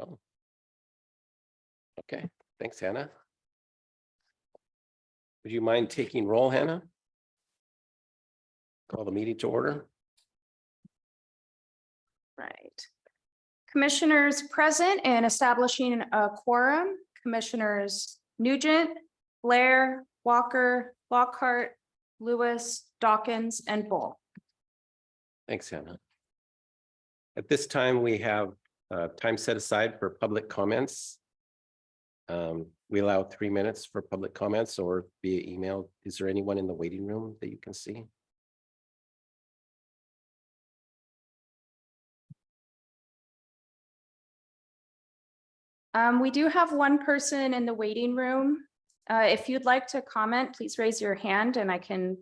Oh. Okay, thanks, Hannah. Would you mind taking roll, Hannah? Call the meeting to order. Right. Commissioners present and establishing a quorum, Commissioners Nugent, Blair, Walker, Lockhart, Lewis, Dawkins, and Bull. Thanks, Hannah. At this time, we have time set aside for public comments. We allow 3 minutes for public comments or via email. Is there anyone in the waiting room that you can see? We do have one person in the waiting room. If you'd like to comment, please raise your hand and I can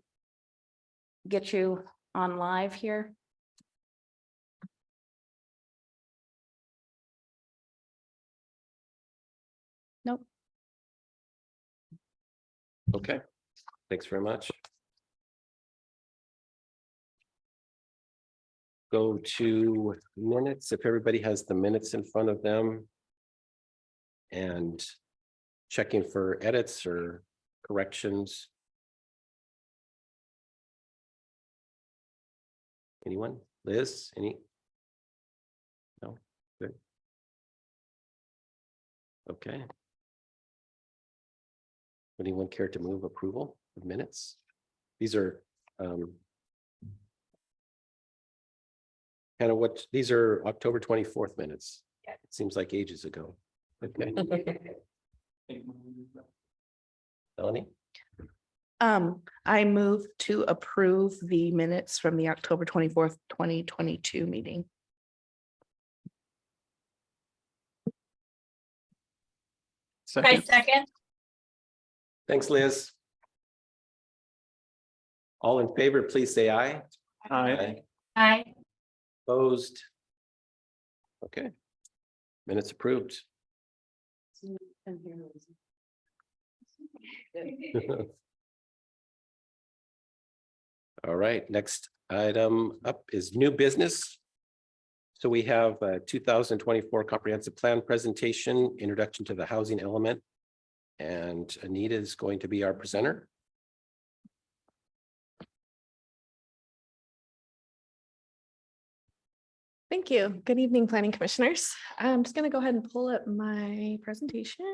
get you on live here. Nope. Okay, thanks very much. Go to minutes, if everybody has the minutes in front of them. And checking for edits or corrections. Anyone? Liz, any? No, good. Okay. Would anyone care to move approval of minutes? These are kind of what, these are October 24th minutes. Yeah. It seems like ages ago. Okay. Melanie? I move to approve the minutes from the October 24th, 2022 meeting. Second. Second. Thanks, Liz. All in favor, please say aye. Aye. Aye. Opposed? Okay. Minutes approved. All right, next item up is new business. So we have a 2024 comprehensive plan presentation, introduction to the housing element. And Anita is going to be our presenter. Thank you. Good evening, planning commissioners. I'm just going to go ahead and pull up my presentation.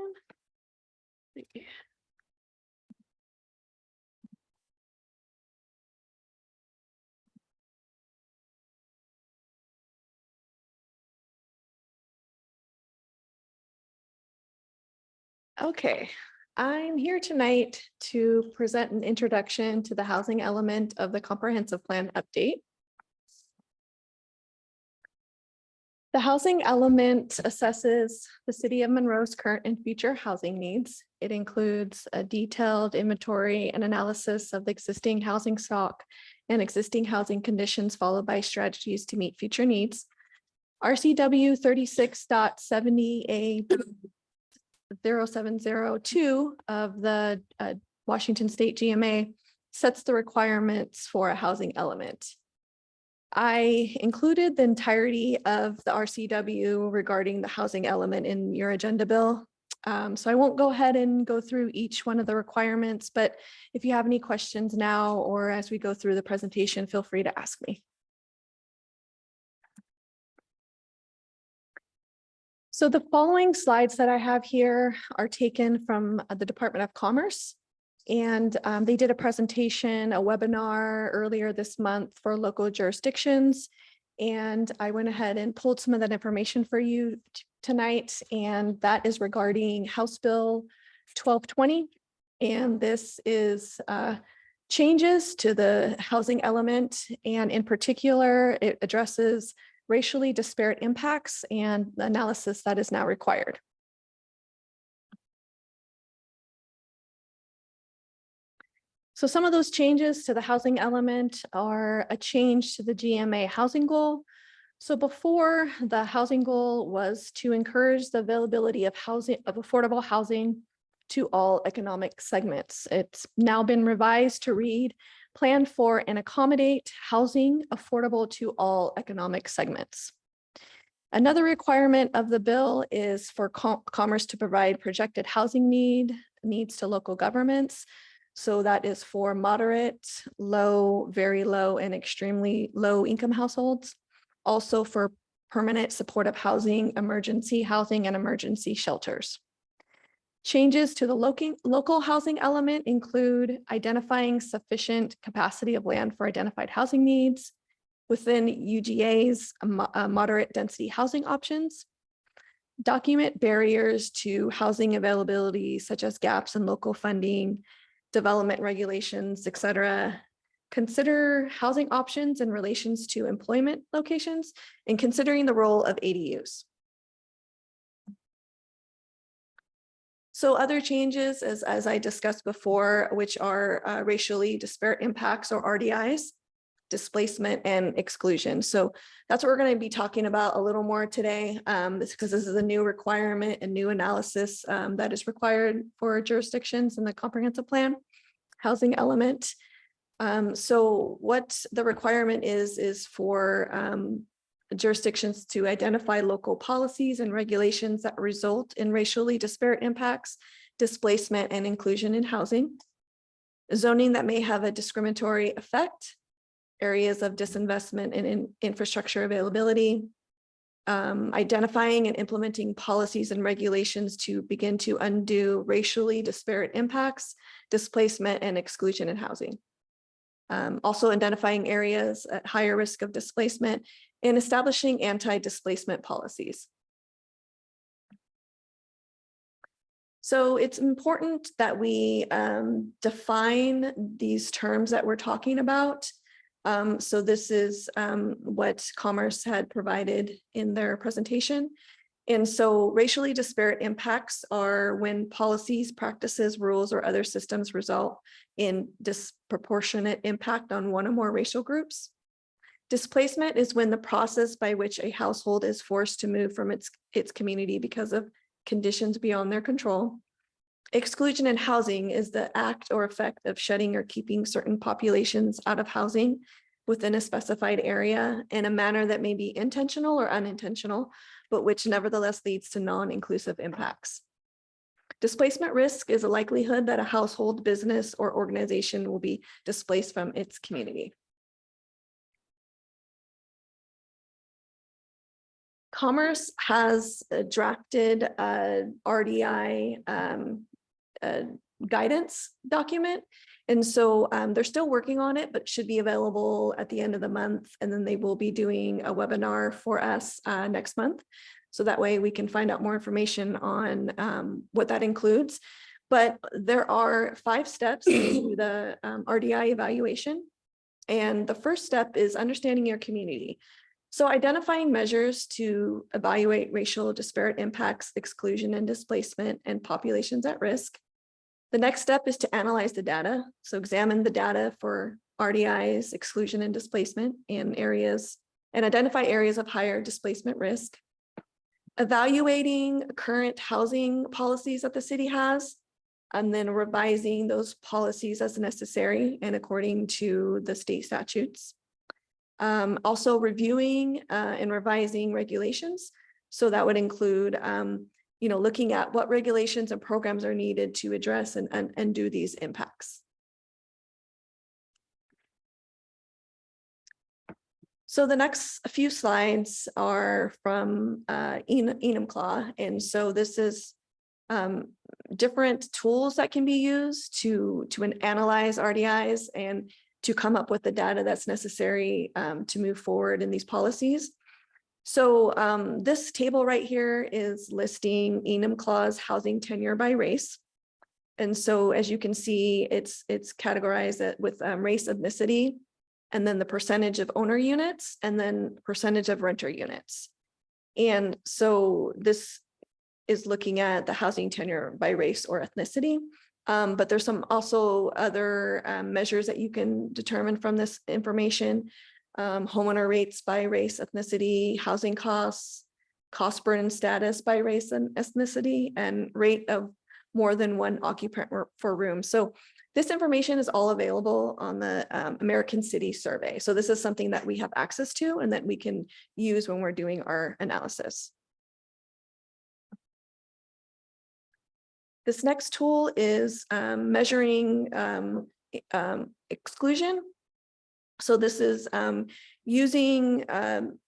Okay, I'm here tonight to present an introduction to the housing element of the comprehensive plan update. The housing element assesses the city of Monroe's current and future housing needs. It includes a detailed inventory and analysis of the existing housing stock and existing housing conditions, followed by strategies to meet future needs. RCW 36.70A0702 of the Washington State GMA sets the requirements for a housing element. I included the entirety of the RCW regarding the housing element in your agenda bill. So I won't go ahead and go through each one of the requirements, but if you have any questions now or as we go through the presentation, feel free to ask me. So the following slides that I have here are taken from the Department of Commerce. And they did a presentation, a webinar earlier this month for local jurisdictions. And I went ahead and pulled some of that information for you tonight. And that is regarding House Bill 1220. And this is changes to the housing element. And in particular, it addresses racially disparate impacts and analysis that is now required. So some of those changes to the housing element are a change to the GMA housing goal. So before, the housing goal was to encourage the availability of affordable housing to all economic segments. It's now been revised to read, plan for and accommodate housing affordable to all economic segments. Another requirement of the bill is for Commerce to provide projected housing needs to local governments. So that is for moderate, low, very low, and extremely low income households. Also for permanent supportive housing, emergency housing, and emergency shelters. Changes to the local housing element include identifying sufficient capacity of land for identified housing needs within UGA's moderate density housing options, document barriers to housing availability such as gaps in local funding, development regulations, etc. Consider housing options in relations to employment locations and considering the role of ADUs. So other changes, as I discussed before, which are racially disparate impacts or RDIs, displacement and exclusion. So that's what we're going to be talking about a little more today, because this is a new requirement and new analysis that is required for jurisdictions in the comprehensive plan housing element. So what the requirement is for jurisdictions to identify local policies and regulations that result in racially disparate impacts, displacement, and inclusion in housing. Zoning that may have a discriminatory effect, areas of disinvestment in infrastructure availability, identifying and implementing policies and regulations to begin to undo racially disparate impacts, displacement, and exclusion in housing. Also identifying areas at higher risk of displacement and establishing anti-displacement policies. So it's important that we define these terms that we're talking about. So this is what Commerce had provided in their presentation. And so racially disparate impacts are when policies, practices, rules, or other systems result in disproportionate impact on one or more racial groups. Displacement is when the process by which a household is forced to move from its community because of conditions beyond their control. Exclusion in housing is the act or effect of shutting or keeping certain populations out of housing within a specified area in a manner that may be intentional or unintentional, but which nevertheless leads to non-inclusive impacts. Displacement risk is a likelihood that a household, business, or organization will be displaced from its community. Commerce has drafted a RDI guidance document. And so they're still working on it, but should be available at the end of the month. And then they will be doing a webinar for us next month. So that way we can find out more information on what that includes. But there are 5 steps to the RDI evaluation. And the first step is understanding your community. So identifying measures to evaluate racial disparate impacts, exclusion and displacement, and populations at risk. The next step is to analyze the data. So examine the data for RDIs, exclusion and displacement in areas, and identify areas of higher displacement risk. Evaluating current housing policies that the city has, and then revising those policies as necessary and according to the state statutes. Also reviewing and revising regulations. So that would include looking at what regulations and programs are needed to address and undo these impacts. So the next few slides are from Enumclaw. And so this is different tools that can be used to analyze RDIs and to come up with the data that's necessary to move forward in these policies. So this table right here is listing Enumclaw's housing tenure by race. And so as you can see, it's categorized with race, ethnicity, and then the percentage of owner units, and then percentage of renter units. And so this is looking at the housing tenure by race or ethnicity. But there's some also other measures that you can determine from this information. Homeowner rates by race, ethnicity, housing costs, cost burden status by race and ethnicity, and rate of more than one occupant for room. So This information is all available on the American City Survey. So this is something that we have access to and that we can use when we're doing our analysis. This next tool is measuring exclusion. So this is using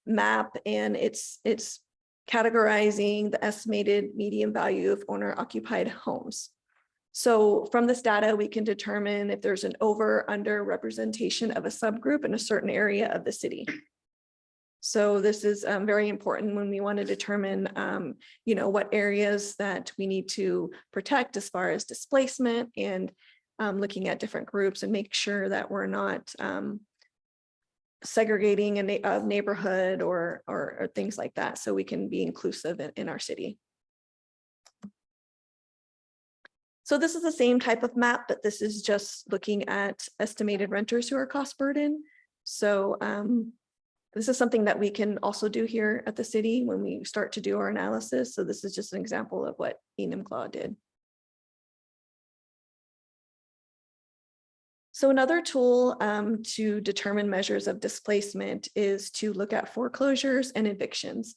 MAP, and it's categorizing the estimated median value of owner-occupied homes. So from this data, we can determine if there's an over under representation of a subgroup in a certain area of the city. So this is very important when we want to determine, what areas that we need to protect as far as displacement, and looking at different groups and make sure that we're not segregating a neighborhood or things like that, so we can be inclusive in our city. So this is the same type of map, but this is just looking at estimated renters who are cost burden. So this is something that we can also do here at the city when we start to do our analysis. So this is just an example of what Enumclaw did. So another tool to determine measures of displacement is to look at foreclosures and evictions.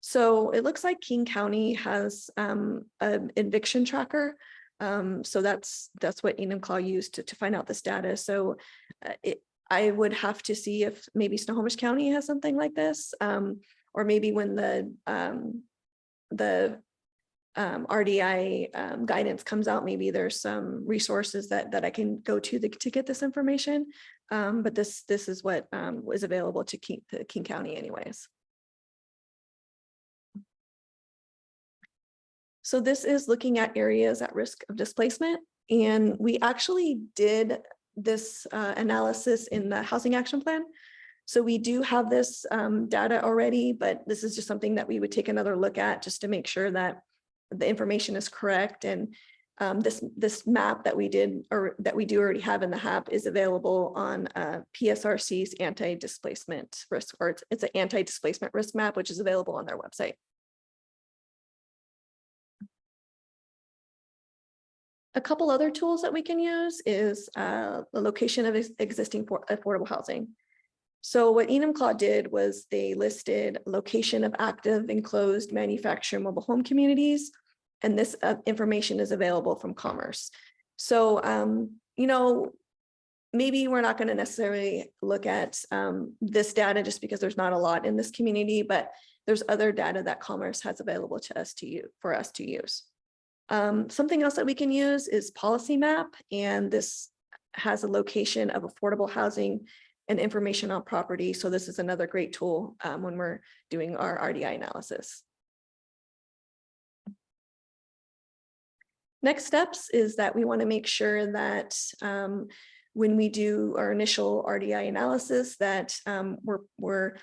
So it looks like King County has an eviction tracker. So that's what Enumclaw used to find out this data. So I would have to see if maybe Snohomish County has something like this, or maybe when the RDI guidance comes out, maybe there's some resources that I can go to get this information. But this is what was available to King County anyways. So this is looking at areas at risk of displacement. And we actually did this analysis in the housing action plan. So we do have this data already, but this is just something that we would take another look at just to make sure that the information is correct. And this map that we did, or that we do already have in the HAP, is available on PSRC's anti-displacement risk, or it's an anti-displacement risk map, which is available on their website. A couple other tools that we can use is the location of existing affordable housing. So what Enumclaw did was they listed location of active enclosed manufactured mobile home communities, and this information is available from Commerce. So, maybe we're not going to necessarily look at this data just because there's not a lot in this community, but there's other data that Commerce has available to us for us to use. Something else that we can use is Policy Map, and this has a location of affordable housing and information on property. So this is another great tool when we're doing our RDI analysis. Next steps is that we want to make sure that when we do our initial RDI analysis, that we're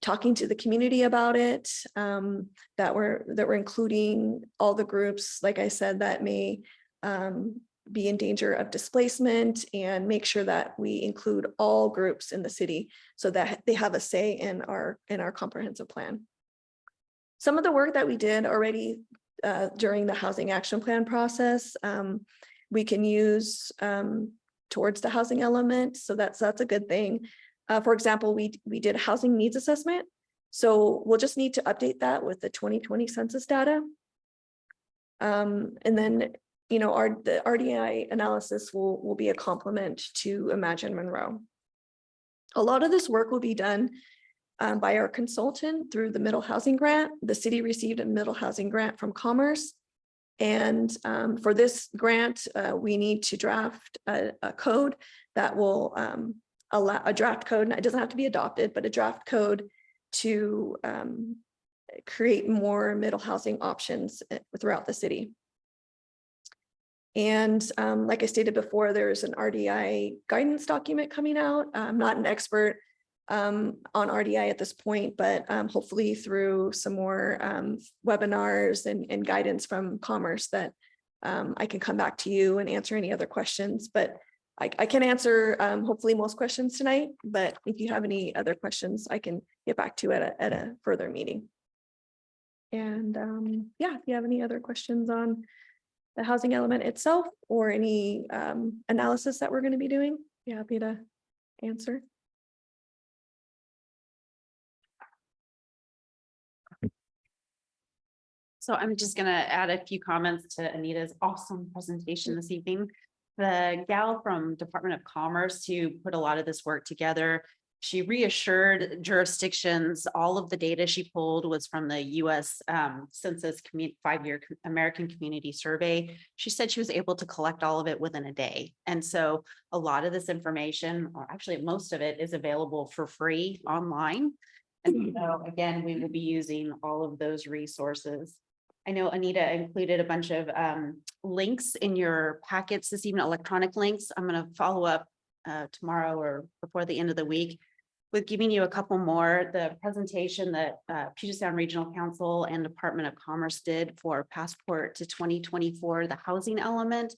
talking to the community about it, that we're including all the groups, like I said, that may be in danger of displacement, and make sure that we include all groups in the city so that they have a say in our comprehensive plan. Some of the work that we did already during the housing action plan process, we can use towards the housing element. So that's a good thing. For example, we did a housing needs assessment. So we'll just need to update that with the 2020 census data. And then, the RDI analysis will be a complement to Imagine Monroe. A lot of this work will be done by our consultant through the middle housing grant. The city received a middle housing grant from Commerce. And for this grant, we need to draft a code that will allow a draft code, and it doesn't have to be adopted, but a draft code to create more middle housing options throughout the city. And like I stated before, there's an RDI guidance document coming out. I'm not an expert on RDI at this point, but hopefully through some more webinars and guidance from Commerce that I can come back to you and answer any other questions. But I can answer hopefully most questions tonight, but if you have any other questions, I can get back to you at a further meeting. And yeah, if you have any other questions on the housing element itself or any analysis that we're going to be doing, be happy to answer. So I'm just gonna add a few comments to Anita's awesome presentation this evening. The gal from Department of Commerce who put a lot of this work together, she reassured jurisdictions, all of the data she pulled was from the US Census 5-year American Community Survey. She said she was able to collect all of it within a day. And so a lot of this information, or actually most of it, is available for free online. And so again, we will be using all of those resources. I know Anita included a bunch of links in your packets this evening, electronic links. I'm going to follow up tomorrow or before the end of the week with giving you a couple more. The presentation that Puget Sound Regional Council and Department of Commerce did for Passport to 2024, the housing element,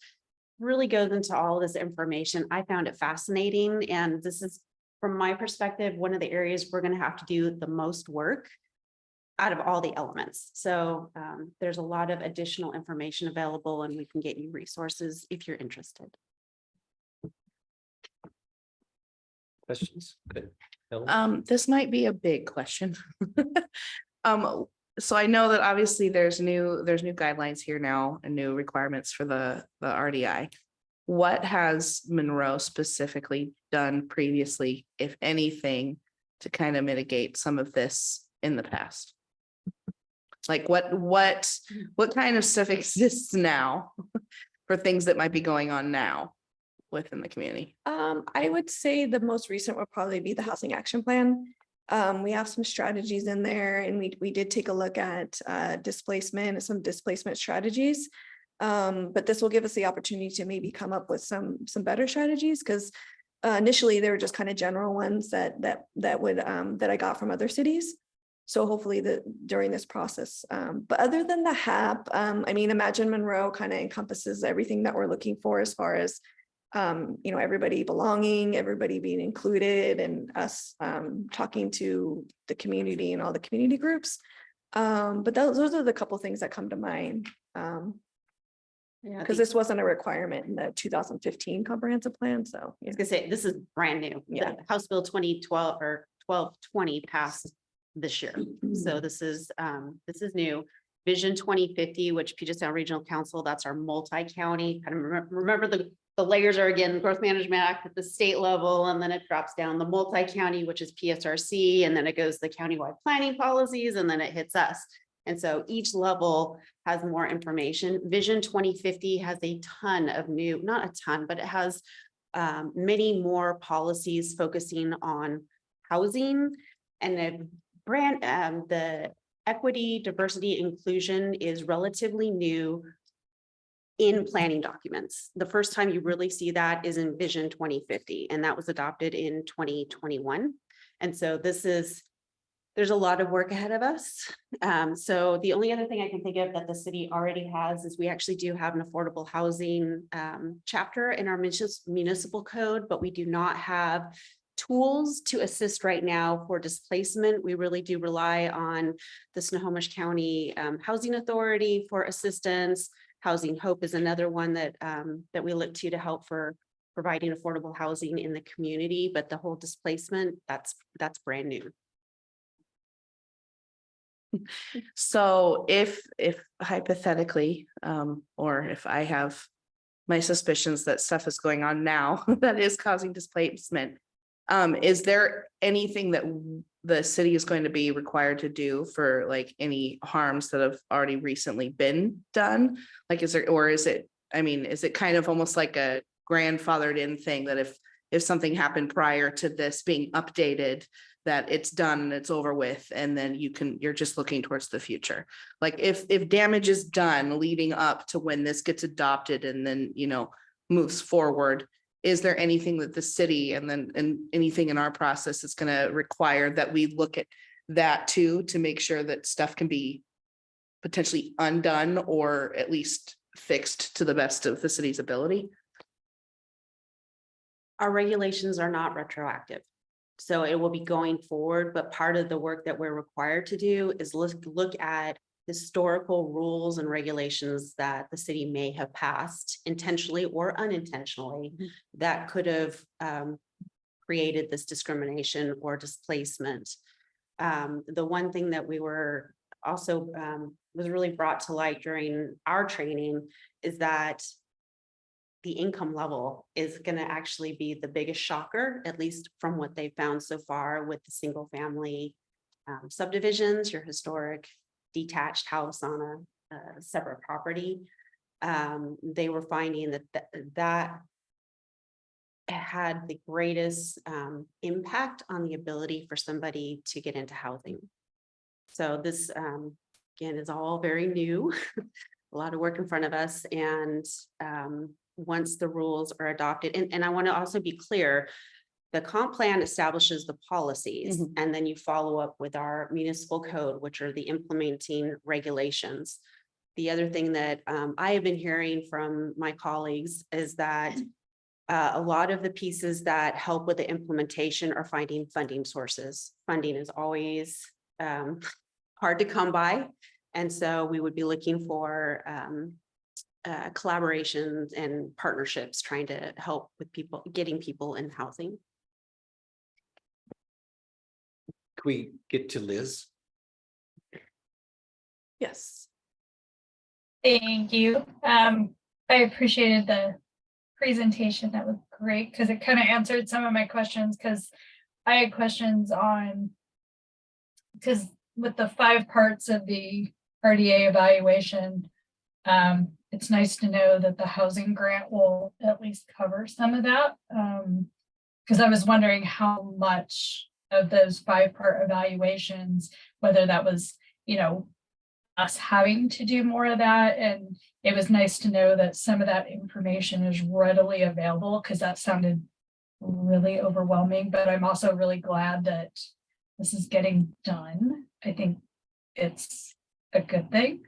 really goes into all this information. I found it fascinating, and this is, from my perspective, one of the areas we're going to have to do the most work out of all the elements. So there's a lot of additional information available, and we can get you resources if you're interested. Questions? Good. Ellen? This might be a big question. So I know that obviously there's new guidelines here now and new requirements for the RDI. What has Monroe specifically done previously, if anything, to kind of mitigate some of this in the past? Like what kind of stuff exists now for things that might be going on now within the community? I would say the most recent would probably be the housing action plan. We have some strategies in there, and we did take a look at displacement and some displacement strategies. But this will give us the opportunity to maybe come up with some better strategies, because initially they were just kind of general ones that I got from other cities. So hopefully during this process, but other than the HAP, I mean, Imagine Monroe kind of encompasses everything that we're looking for as far as, everybody belonging, everybody being included, and us talking to the community and all the community groups. But those are the couple things that come to mind. Because this wasn't a requirement in the 2015 comprehensive plan. So I was gonna say, this is brand new. Yeah. The House Bill 2012 or 1220 passed this year. So this is new. Vision 2050, which Puget Sound Regional Council, that's our multi-county. Kind of remember the layers are, again, Growth Management Act at the state level, and then it drops down the multi-county, which is PSRC, and then it goes the countywide planning policies, and then it hits us. And so each level has more information. Vision 2050 has a ton of new, not a ton, but it has many more policies focusing on housing, and the equity, diversity, inclusion is relatively new in planning documents. The first time you really see that is in Vision 2050, and that was adopted in 2021. And so there's a lot of work ahead of us. So the only other thing I can think of that the city already has is we actually do have an affordable housing chapter in our municipal code, but we do not have tools to assist right now for displacement. We really do rely on the Snohomish County Housing Authority for assistance. Housing Hope is another one that we look to help for providing affordable housing in the community, but the whole displacement, that's brand new. So if hypothetically, or if I have my suspicions that stuff is going on now that is causing displacement, is there anything that the city is going to be required to do for like any harms that have already recently been done? Like, is it kind of almost like a grandfathered in thing that if something happened prior to this being updated, that it's done and it's over with, and then you're just looking towards the future? Like if damage is done leading up to when this gets adopted and then, moves forward, is there anything that the city and anything in our process is going to require that we look at that too, to make sure that stuff can be potentially undone or at least fixed to the best of the city's ability? Our regulations are not retroactive, so it will be going forward, but part of the work that we're required to do is look at historical rules and regulations that the city may have passed intentionally or unintentionally that could have created this discrimination or displacement. The one thing that we were also was really brought to light during our training is that the income level is going to actually be the biggest shocker, at least from what they found so far with the single family subdivisions, your historic detached house on a separate property. They were finding that had the greatest impact on the ability for somebody to get into housing. So this, again, is all very new, a lot of work in front of us. And once the rules are adopted, and I want to also be clear, the comp plan establishes the policies, and then you follow up with our municipal code, which are the implementing regulations. The other thing that I have been hearing from my colleagues is that a lot of the pieces that help with the implementation are finding funding sources. Funding is always hard to come by. And so we would be looking for collaborations and partnerships trying to help with people, getting people in housing. Can we get to Liz? Yes. Thank you. I appreciated the presentation. That was great because it kind of answered some of my questions, because I had questions on, because with the 5 parts of the RDA evaluation, it's nice to know that the housing grant will at least cover some of that. Because I was wondering how much of those 5-part evaluations, whether that was, us having to do more of that. And it was nice to know that some of that information is readily available, because that sounded really overwhelming. But I'm also really glad that this is getting done. I think it's a good thing.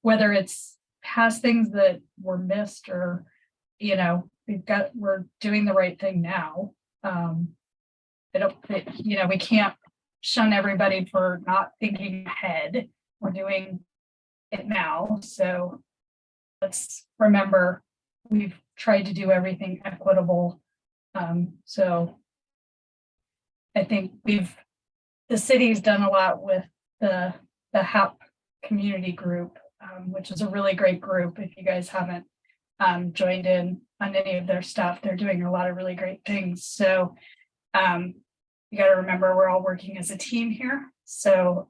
Whether it's past things that were missed or, we're doing the right thing now. We can't shun everybody for not thinking ahead. We're doing it now. So let's remember we've tried to do everything equitable. So I think the city's done a lot with the HAP community group, which is a really great group. If you guys haven't joined in on any of their stuff, they're doing a lot of really great things. So you got to remember we're all working as a team here. So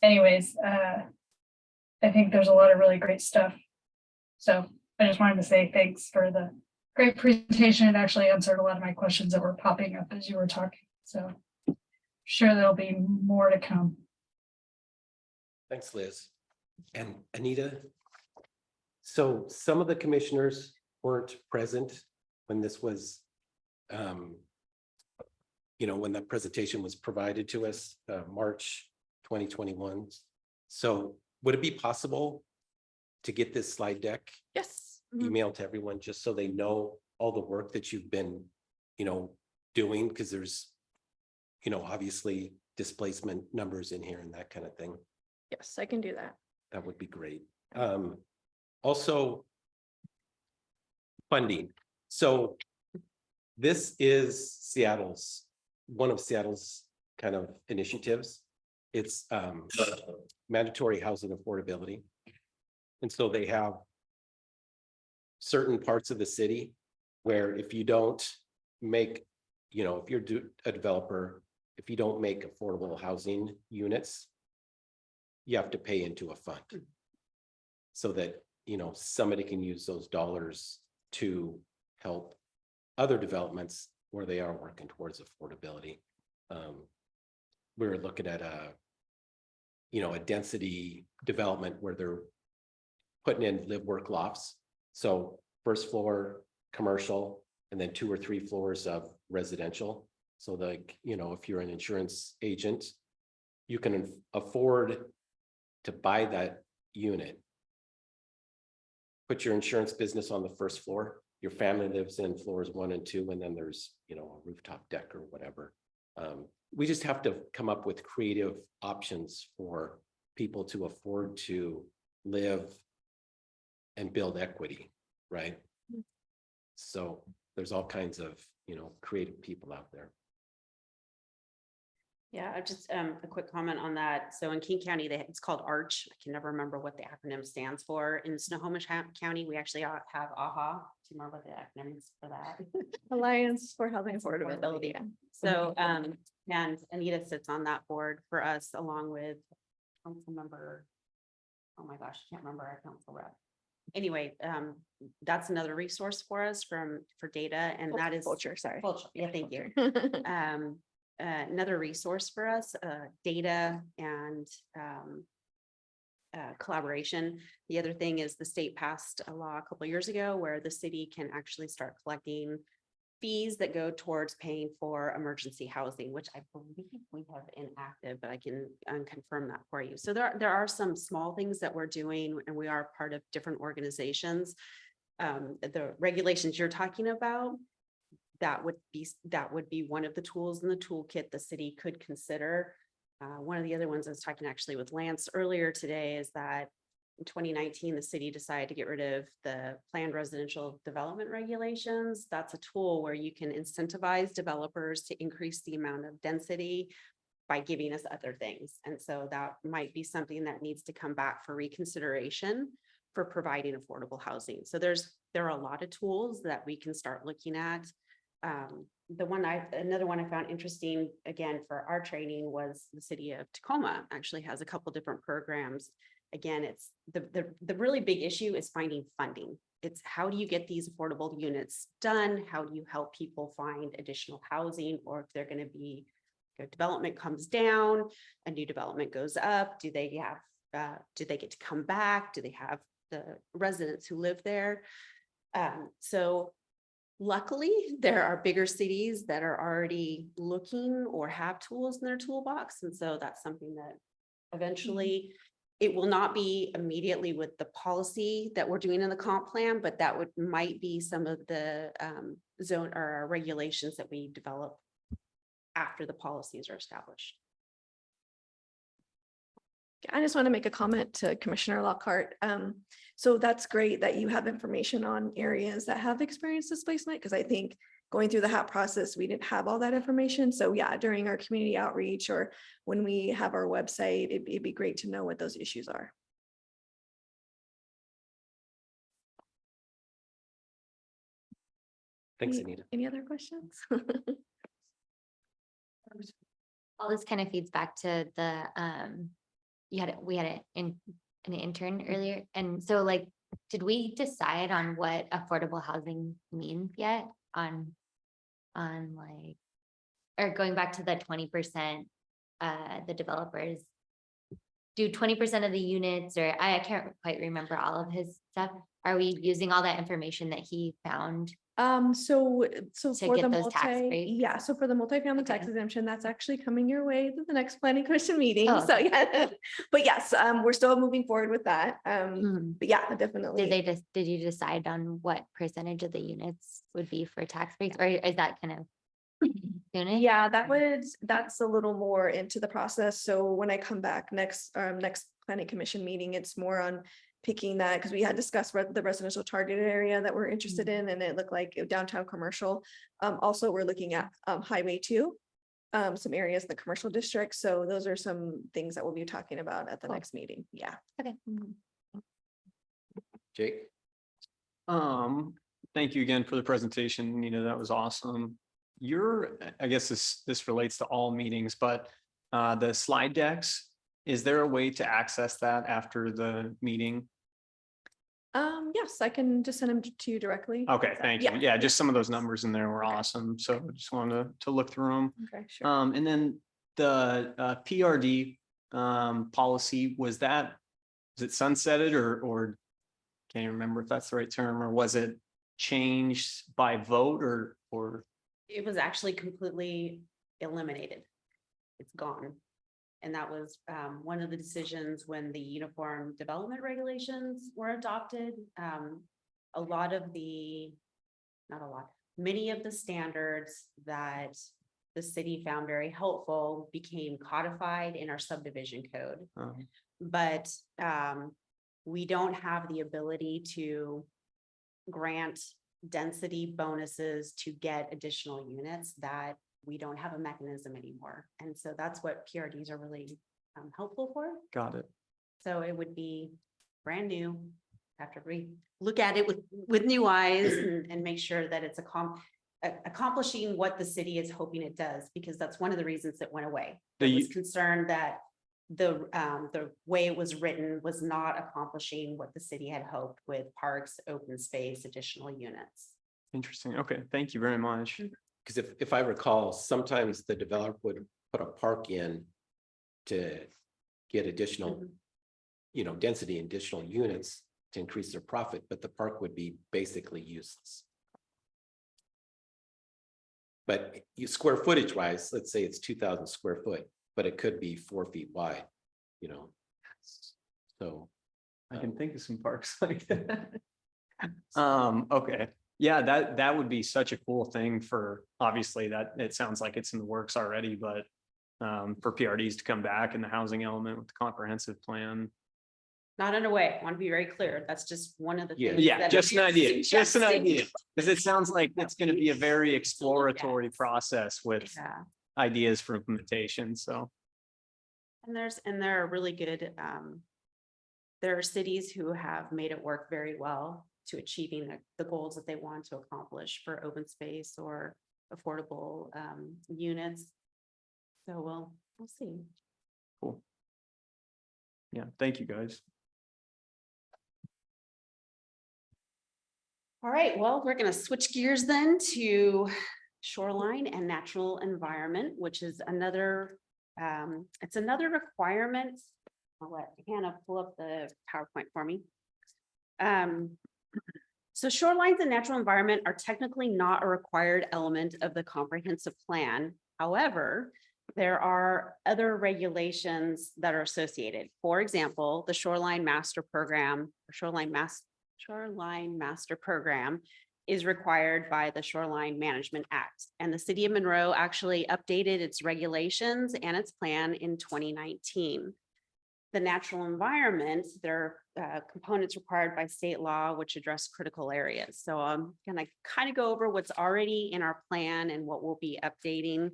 anyways, I think there's a lot of really great stuff. So I just wanted to say thanks for the great presentation. It actually answered a lot of my questions that were popping up as you were talking. So sure there'll be more to come. Thanks, Liz. And Anita, so some of the commissioners weren't present when this was, when that presentation was provided to us, March 2021. So would it be possible to get this slide deck Yes. emailed to everyone, just so they know all the work that you've been, doing? Because there's, obviously displacement numbers in here and that kind of thing. Yes, I can do that. That would be great. Also, funding. So this is one of Seattle's kind of initiatives. It's mandatory housing affordability. And so they have certain parts of the city where if you don't make, if you're a developer, if you don't make affordable housing units, you have to pay into a fund so that, somebody can use those dollars to help other developments where they are working towards affordability. We're looking at a density development where they're putting in live work lofts. So first floor commercial, and then 2 or 3 floors of residential. So if you're an insurance agent, you can afford to buy that unit, put your insurance business on the first floor. Your family lives in floors 1 and 2, and then there's, a rooftop deck or whatever. we just have to come up with creative options for people to afford to live and build equity, right? So there's all kinds of, creative people out there. Yeah, I just, a quick comment on that. So in King County, it's called ARCH. I can never remember what the acronym stands for. In Snohomish County, we actually have AHA. Do you remember what the acronym is for that? Alliance for Housing Affordability. So, and Anita sits on that board for us along with council member. Oh my gosh, I can't remember our council rep. Anyway, that's another resource for us for data, and that is Culture, sorry. Culture. Yeah, thank you. Another resource for us, data and collaboration. The other thing is the state passed a law a couple of years ago where the city can actually start collecting fees that go towards paying for emergency housing, which I believe we have inactive, but I can confirm that for you. So there are some small things that we're doing, and we are part of different organizations. The regulations you're talking about, that would be one of the tools in the toolkit the city could consider. One of the other ones I was talking actually with Lance earlier today is that in 2019, the city decided to get rid of the planned residential development regulations. That's a tool where you can incentivize developers to increase the amount of density by giving us other things. And so that might be something that needs to come back for reconsideration for providing affordable housing. So there are a lot of tools that we can start looking at. Another one I found interesting, again, for our training was the city of Tacoma actually has a couple different programs. Again, it's the really big issue is finding funding. It's how do you get these affordable units done? How do you help people find additional housing? Or if they're going to be, development comes down, a new development goes up, do they get to come back? Do they have the residents who live there? So luckily, there are bigger cities that are already looking or have tools in their toolbox. And so that's something that eventually it will not be immediately with the policy that we're doing in the comp plan, but that might be some of the zone or regulations that we develop after the policies are established. I just want to make a comment to Commissioner Lockhart. So that's great that you have information on areas that have experienced displacement, because I think going through the HAP process, we didn't have all that information. So yeah, during our community outreach or when we have our website, it'd be great to know what those issues are. Thanks, Anita. Any other questions? All this kind of feeds back to the, we had an intern earlier. And so like, did we decide on what affordable housing means yet on like, or going back to the 20%, the developers do 20% of the units, or I can't quite remember all of his stuff. Are we using all that information that he found? So To for get the those tax breaks? yeah, so for the multifamily tax Okay. exemption, that's actually coming your way to the next planning commission meeting. Oh, So yeah, but yes, we're still moving forward with that. Mhm. But yeah, definitely. Did you decide on what percentage of the units would be for tax breaks, or is that kind of? soonish? Yeah, that's a little more into the process. So when I come back next planning commission meeting, it's more on picking that, because we had discussed the residential targeted area that we're interested in, and it looked like downtown commercial. Also, we're looking at Highway 2, some areas in the commercial district. So those are some things that we'll be talking about at the Cool. next meeting. Yeah. Okay. Jake? Thank you again for the presentation. That was awesome. I guess this relates to all meetings, but the slide decks, is there a way to access that after the meeting? Yes, I can just send them to you directly. Okay, thank you. Yeah, just some of those yes. numbers in there were Okay. awesome. So I just wanted to look through them. Okay, sure. And then the PRD policy, was it sunsetted or can't even remember if that's the right term, or was it changed by vote or? It was actually completely eliminated. It's gone. And that was one of the decisions when the uniform development regulations were adopted. Many of the standards that the city found very helpful became codified in our subdivision code. But we don't have the ability to grant density bonuses to get additional units, that we don't have a mechanism anymore. And so that's what PRDs are really helpful for. Got it. So it would be brand new. Have to look at it with new eyes and make sure that it's accomplishing what the city is hoping it does, because that's one of the reasons it went away. It was concerned that the way it was written was not accomplishing what the city had hoped with parks, open space, additional units. Interesting. Okay, thank you very much. Because if I recall, sometimes the developer would put a park in to get additional, density, additional units to increase their profit, but the park would be basically useless. But you square footage wise, let's say it's 2,000 square foot, but it could be 4 feet wide, So. I can think of some parks like that. Okay. Yeah, that would be such a cool thing for, obviously that it sounds like it's in the works already, but for PRDs to come back in the housing element with the comprehensive plan. Not underway. I want to be very clear. That's just one of the things. Yeah, that just an we're idea, just an suggesting. idea. Because it sounds like it's going to be a very exploratory process with Yeah. ideas for implementation, so. And there are really good, there are cities who have made it work very well to achieving the goals that they want to accomplish for open space or affordable units. So we'll see. Cool. Yeah, thank you, guys. All right, well, we're going to switch gears then to shoreline and natural environment, which is another, it's another requirement. I'll let Hannah pull up the PowerPoint for me. So shorelines and natural environment are technically not a required element of the comprehensive plan. However, there are other regulations that are associated. For example, the Shoreline Master Program, Shoreline Master Program is required by the Shoreline Management Act. And the city of Monroe actually updated its regulations and its plan in 2019. The natural environment, there are components required by state law which address critical areas. So I'm going to kind of go over what's already in our plan and what we'll be updating.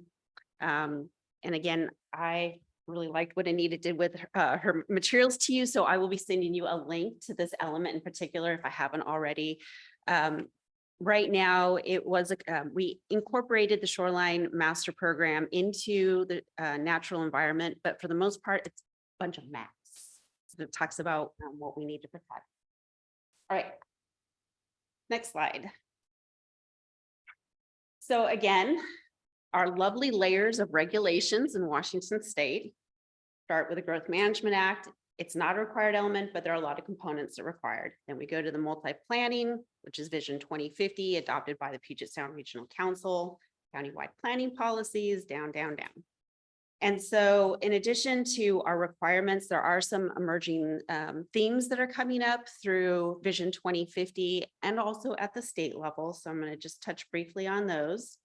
And again, I really liked what Anita did with her materials to you. So I will be sending you a link to this element in particular if I haven't already. Right now, it was we incorporated the Shoreline Master Program into the natural environment, but for the most part, it's a bunch of maps. So it talks about what we need to protect. All right. Next slide. So again, our lovely layers of regulations in Washington State start with the Growth Management Act. It's not a required element, but there are a lot of components that are required. Then we go to the multi-planning, which is Vision 2050, adopted by the Puget Sound Regional Council, countywide planning policies, down. And so in addition to our requirements, there are some emerging themes that are coming up through Vision 2050 and also at the state level. So I'm going to just touch briefly on those.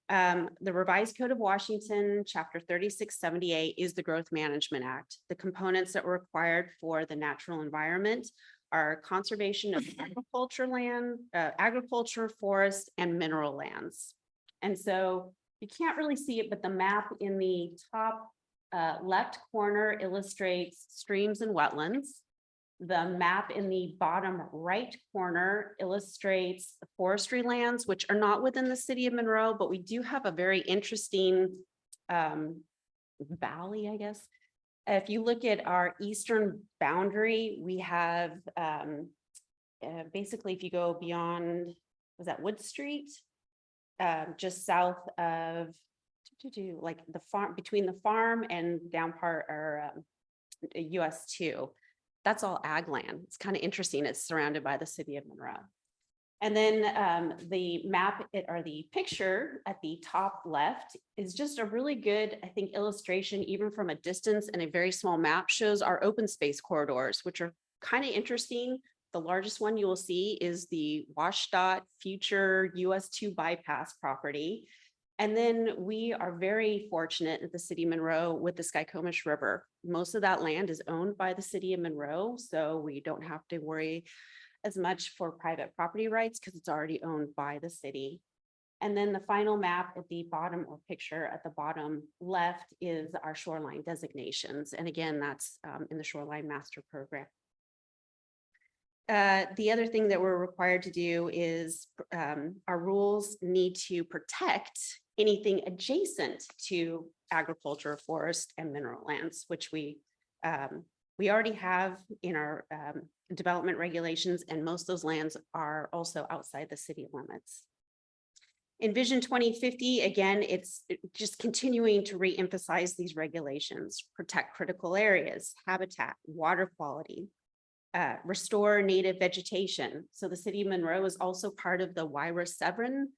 The Revised Code of Washington, Chapter 3678 is the Growth Management Act. The components that were required for the natural environment are conservation of agriculture land, agriculture, forest, and mineral lands. And so you can't really see it, but the map in the top left corner illustrates streams and wetlands. The map in the bottom right corner illustrates the forestry lands, which are not within the city of Monroe, but we do have a very interesting valley, I guess. If you look at our eastern boundary, we have basically, if you go beyond, was that Wood Street? Just south of, like the farm, between the farm and down part or US 2. That's all ag land. It's kind of interesting. It's surrounded by the city of Monroe. And then the map or the picture at the top left is just a really good, I think, illustration, even from a distance, and a very small map shows our open space corridors, which are kind of interesting. The largest one you will see is the WashDOT future US 2 bypass property. And then we are very fortunate at the city of Monroe with the Skycomish River. Most of that land is owned by the city of Monroe, so we don't have to worry as much for private property rights because it's already owned by the city. And then the final map at the bottom, or picture at the bottom left, is our shoreline designations. And again, that's in the Shoreline Master Program. The other thing that we're required to do is our rules need to protect anything adjacent to agriculture, forest, and mineral lands, which we already have in our development regulations, and most of those lands are also outside the city limits. In Vision 2050, again, it's just continuing to re-emphasize these regulations, protect critical areas, habitat, water quality, restore native vegetation. So the city of Monroe is also part of the Wyra-Severn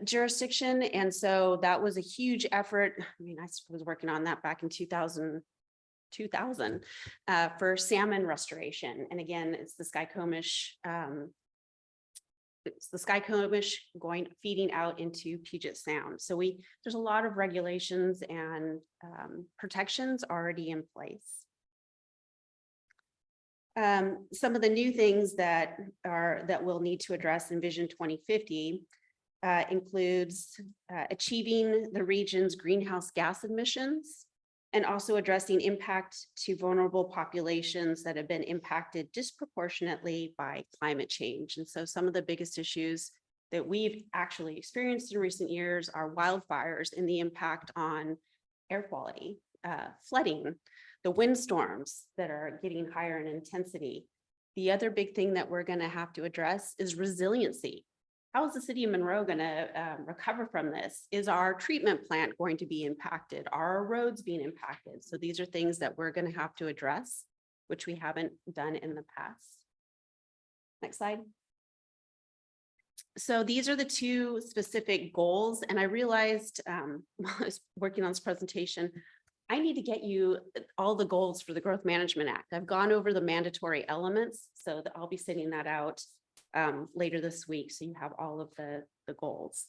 jurisdiction. And so that was a huge effort. I mean, I was working on that back in 2000 for salmon restoration. And again, it's the Skycomish feeding out into Puget Sound. So there's a lot of regulations and protections already in place. Some of the new things that we'll need to address in Vision 2050 includes achieving the region's greenhouse gas emissions, and also addressing impact to vulnerable populations that have been impacted disproportionately by climate change. And so some of the biggest issues that we've actually experienced in recent years are wildfires and the impact on air quality, flooding, the windstorms that are getting higher in intensity. The other big thing that we're going to have to address is resiliency. How is the city of Monroe going to recover from this? Is our treatment plant going to be impacted? Are our roads being impacted? So these are things that we're going to have to address, which we haven't done in the past. Next slide. So these are the two specific goals. And I realized while I was working on this presentation, I need to get you all the goals for the Growth Management Act. I've gone over the mandatory elements, so that I'll be sending that out later this week, so you have all of the goals.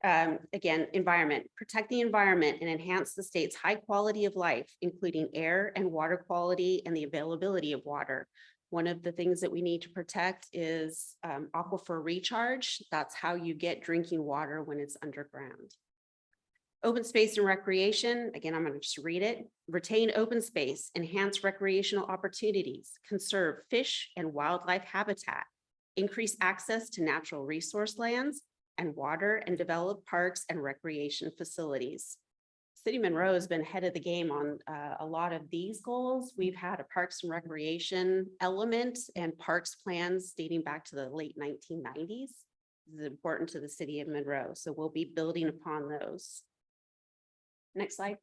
Again, environment, protect the environment and enhance the state's high quality of life, including air and water quality and the availability of water. One of the things that we need to protect is aquifer recharge. That's how you get drinking water when it's underground. Open space and recreation, again, I'm going to just read it. Retain open space, enhance recreational opportunities, conserve fish and wildlife habitat, increase access to natural resource lands and water, and develop parks and recreation facilities. City of Monroe has been ahead of the game on a lot of these goals. We've had a parks and recreation element and parks plans dating back to the late 1990s. This is important to the city of Monroe, so we'll be building upon those. Next slide.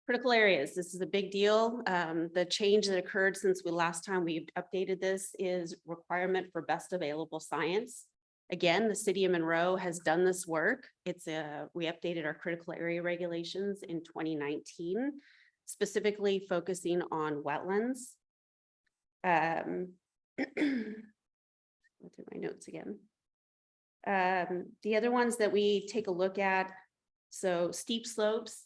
Critical areas. This is a big deal. The change that occurred since last time we updated this is requirement for best available science. Again, the city of Monroe has done this work. We updated our critical area regulations in 2019, specifically focusing on wetlands. Look at my notes again. The other ones that we take a look at, so steep slopes.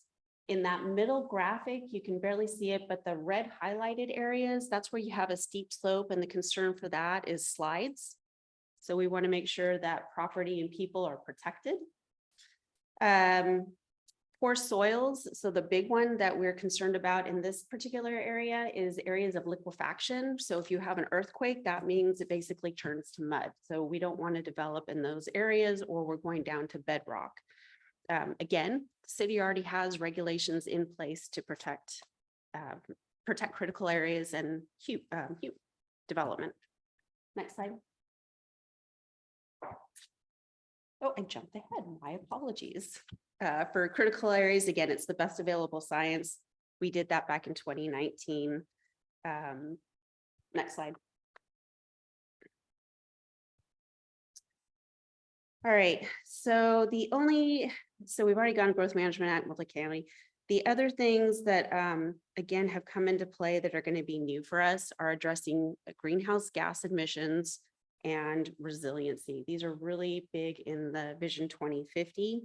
In that middle graphic, you can barely see it, but the red highlighted areas, that's where you have a steep slope, and the concern for that is slides. So we want to make sure that property and people are protected. Poor soils. So the big one that we're concerned about in this particular area is areas of liquefaction. So if you have an earthquake, that means it basically turns to mud. So we don't want to develop in those areas, or we're going down to bedrock. Again, the city already has regulations in place to protect critical areas and development. Next slide. Oh, I jumped ahead. My apologies. For critical areas, again, it's the best available science. We did that back in 2019. Next slide. All right, so we've already gone Growth Management Act, multi-county. The other things that, again, have come into play that are going to be new for us are addressing greenhouse gas emissions and resiliency. These are really big in the Vision 2050.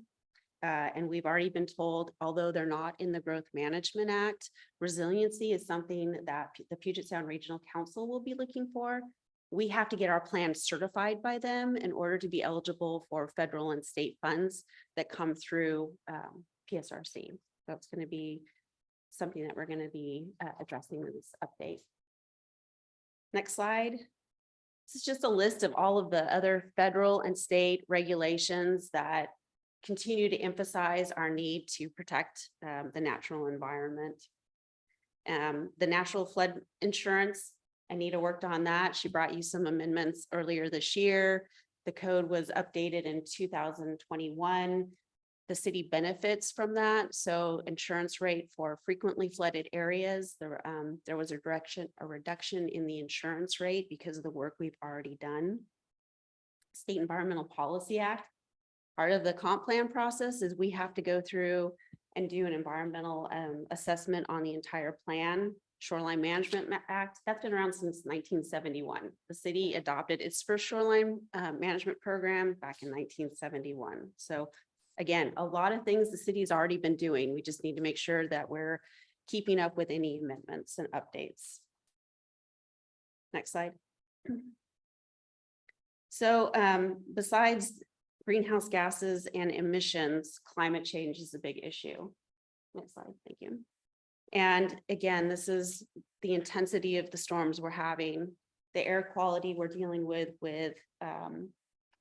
And we've already been told, although they're not in the Growth Management Act, resiliency is something that the Puget Sound Regional Council will be looking for. We have to get our plan certified by them in order to be eligible for federal and state funds that come through PSRC. That's going to be something that we're going to be addressing in this update. Next slide. This is just a list of all of the other federal and state regulations that continue to emphasize our need to protect the natural environment. The natural flood insurance, Anita worked on that. She brought you some amendments earlier this year. The code was updated in 2021. The city benefits from that. So insurance rate for frequently flooded areas, there was a reduction in the insurance rate because of the work we've already done. State Environmental Policy Act. Part of the comp plan process is we have to go through and do an environmental assessment on the entire plan. Shoreline Management Act, that's been around since 1971. The city adopted its first shoreline management program back in 1971. So again, a lot of things the city's already been doing. We just need to make sure that we're keeping up with any amendments and updates. Next slide. So besides greenhouse gases and emissions, climate change is a big issue. Next slide, thank you. And again, this is the intensity of the storms we're having, the air quality we're dealing with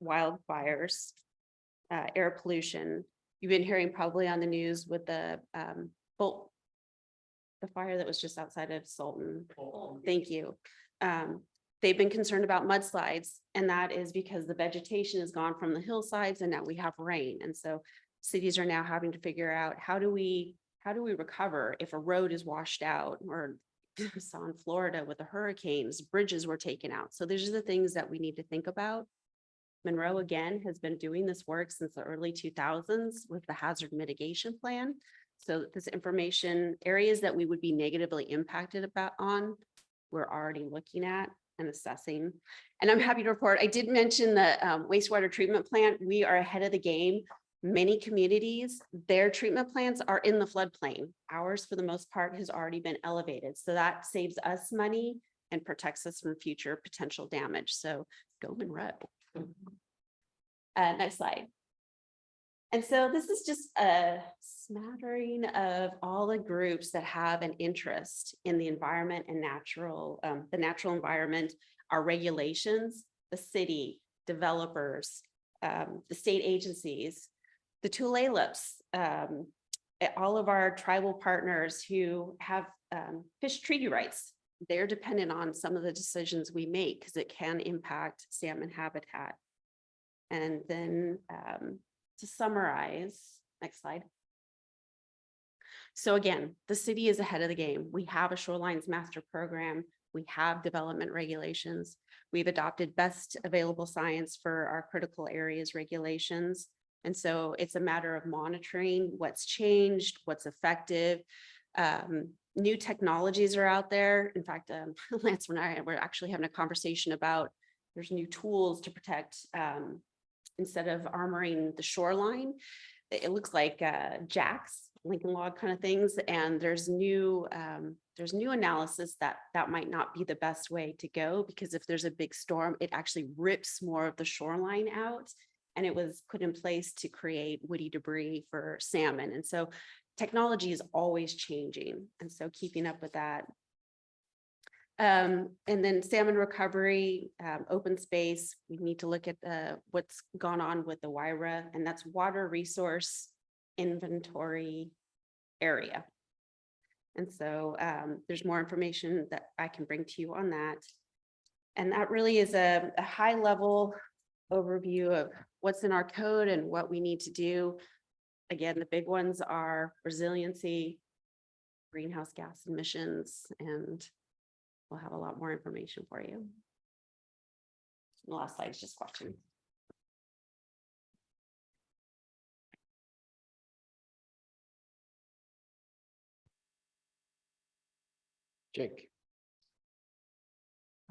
wildfires, air pollution. You've been hearing probably on the news with the fire that was just outside of Sultan. Thank you. They've been concerned about mudslides, and that is because the vegetation has gone from the hillsides and now we have rain. And so cities are now having to figure out how do we recover if a road is washed out, or saw in Florida with the hurricanes, bridges were taken out. So these are the things that we need to think about. Monroe, again, has been doing this work since the early 2000s with the hazard mitigation plan. So this information, areas that we would be negatively impacted we're already looking at and assessing. And I'm happy to report, I did mention the wastewater treatment plant. We are ahead of the game. Many communities, their treatment plants are in the floodplain. Ours, for the most part, has already been elevated. So that saves us money and protects us from future potential damage. So go Monroe. Next slide. And so this is just a smattering of all the groups that have an interest in the environment and the natural environment, our regulations, the city, developers, the state agencies, the Tulalip's, all of our tribal partners who have fish treaty rights. They're dependent on some of the decisions we make because it can impact salmon habitat. And then to summarize, next slide. So again, the city is ahead of the game. We have a Shorelines master program. We have development regulations. We've adopted best available science for our critical areas regulations. And so it's a matter of monitoring what's changed, what's effective. New technologies are out there. In fact, Lance and I, we're actually having a conversation about there's new tools to protect instead of armoring the shoreline. It looks like jacks, Lincoln log kind of things. And there's new analysis that might not be the best way to go, because if there's a big storm, it actually rips more of the shoreline out. And it was put in place to create woody debris for salmon. And so technology is always changing. And so keeping up with that. And then salmon recovery, open space, we need to look at what's gone on with the WIRA, and that's water resource inventory area. And so there's more information that I can bring to you on that. And that really is a high level overview of what's in our code and what we need to do. Again, the big ones are resiliency, greenhouse gas emissions, and we'll have a lot more information for you. The last slide is just questions. Jake.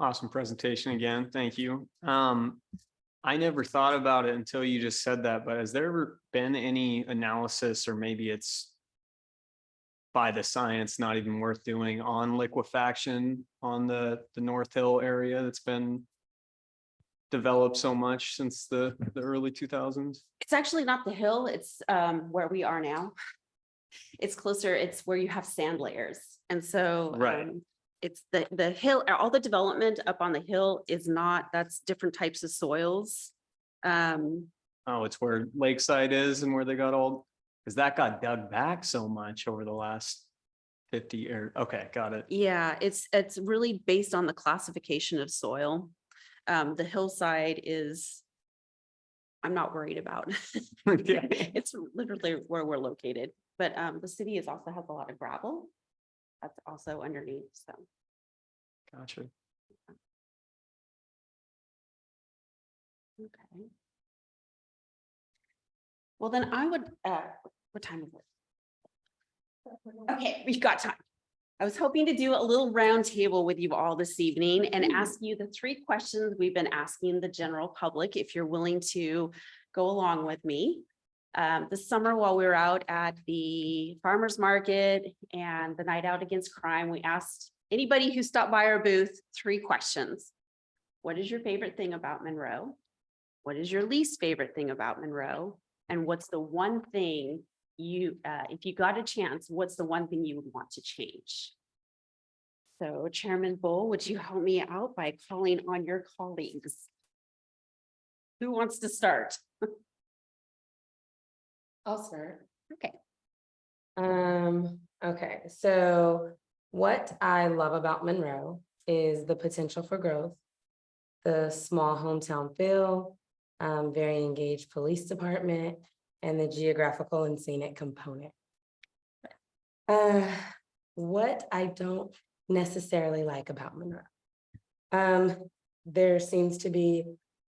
Awesome presentation again. Thank you. I never thought about it until you just said that, but has there ever been any analysis, or maybe it's by the science, not even worth doing, on liquefaction on the North Hill area that's been developed so much since the early 2000s? It's actually not the hill, it's where we are now. It's closer, it's where you have sand layers. And so Right. it's the hill, all the development up on the hill is not, that's different types of soils. Oh, it's where Lakeside is and where they got all, because that got dug back so much over the last 50 years. Okay, got it. Yeah, it's really based on the classification of soil. The hillside is, I'm not worried about. Yeah. It's literally where we're located, but the city is also has a lot of gravel. That's also underneath, so. Gotcha. Okay. Well, then I would, what time is it? Okay, we've got time. I was hoping to do a little round table with you all this evening and ask you the 3 questions we've been asking the general public, if you're willing to go along with me. This summer, while we were out at the farmer's market and the night out against crime, we asked anybody who stopped by our booth 3 questions. What is your favorite thing about Monroe? What is your least favorite thing about Monroe? And what's the one thing you, if you got a chance, what's the one thing you would want to change? So Chairman Bull, would you help me out by calling on your colleagues? Who wants to start? I'll start. Okay. Okay, so what I love about Monroe is the potential for growth, the small hometown feel, very engaged police department, and the geographical and scenic component. What I don't necessarily like about Monroe. There seems to be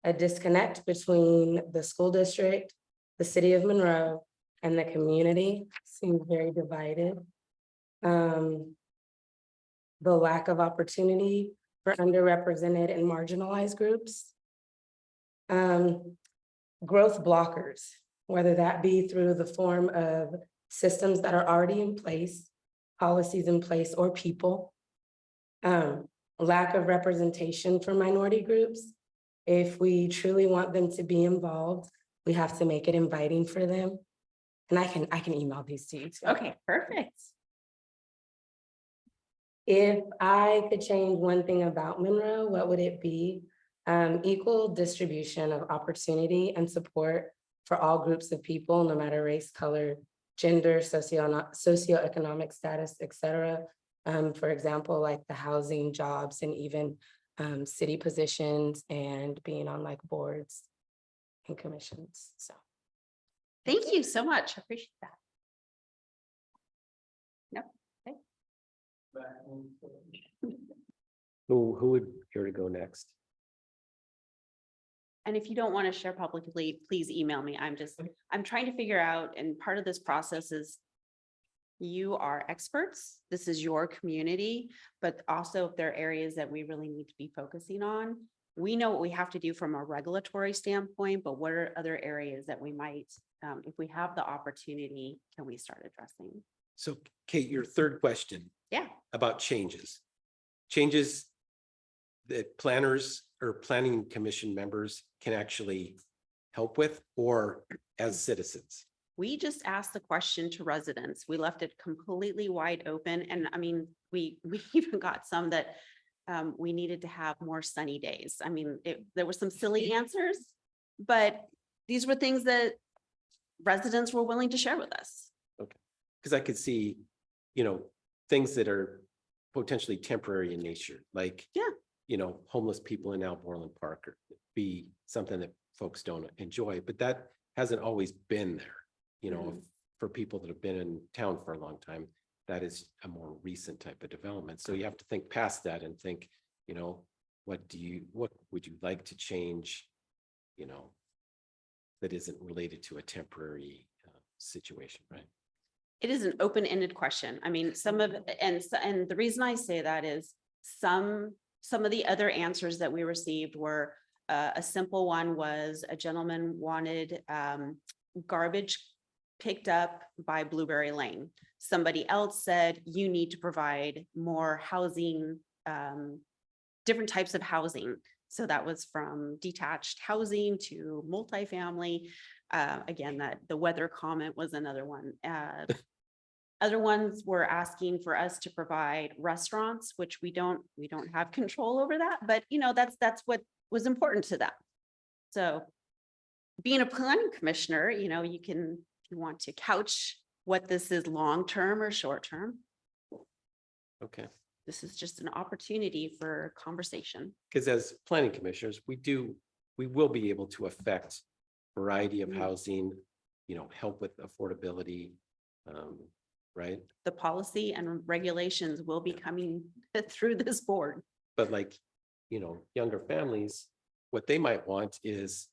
a disconnect between the school district, the city of Monroe, and the community. Seems very divided. The lack of opportunity for underrepresented and marginalized groups. Growth blockers, whether that be through the form of systems that are already in place, policies in place, or people. Lack of representation for minority groups. If we truly want them to be involved, we have to make it inviting for them. And I can email these to you too. Okay, perfect. If I could change one thing about Monroe, what would it be? Equal distribution of opportunity and support for all groups of people, no matter race, color, gender, socioeconomic status, et cetera. For example, like the housing, jobs, and even city positions and being on like boards and commissions, so. Thank you so much. I appreciate that. Nope. Okay. Who would care to go next? And if you don't want to share publicly, please email me. I'm trying to figure out, and part of this process is you are experts. This is your community, but also if there are areas that we really need to be focusing on. We know what we have to do from a regulatory standpoint, but what are other areas that we might, if we have the opportunity, can we start addressing? So Kate, your third question. Yeah. About changes. Changes that planners or planning commission members can actually help with, or as citizens? We just asked the question to residents. We left it completely wide open. And I mean, we even got some that we needed to have more sunny days. I mean, there were some silly answers, but these were things that residents were willing to share with us. Okay, because I could see, you know, things that are potentially temporary in nature, like, Yeah. you know, homeless people in Alborland Park or be something that folks don't enjoy, but that hasn't always been there. You know, for people that have been in town for a long time, that is a more recent type of development. So you have to think past that and think, you know, what would you like to change, you know, that isn't related to a temporary situation, right? It is an open-ended question. I mean, some of, and the reason I say that is some some of the other answers that we received were, a simple one was a gentleman wanted garbage picked up by Blueberry Lane. Somebody else said you need to provide more housing, different types of housing. So that was from detached housing to multifamily. Again, that the weather comment was another one. Other ones were asking for us to provide restaurants, which we don't have control over that, but you know, that's what was important to them. So being a planning commissioner, you know, you can, if you want to couch what this is long-term or short-term, Okay. this is just an opportunity for conversation. Because as planning commissioners, we will be able to affect variety of housing, you know, help with affordability, right? The policy and regulations will be coming through this board. But like, you know, younger families, what they might want is,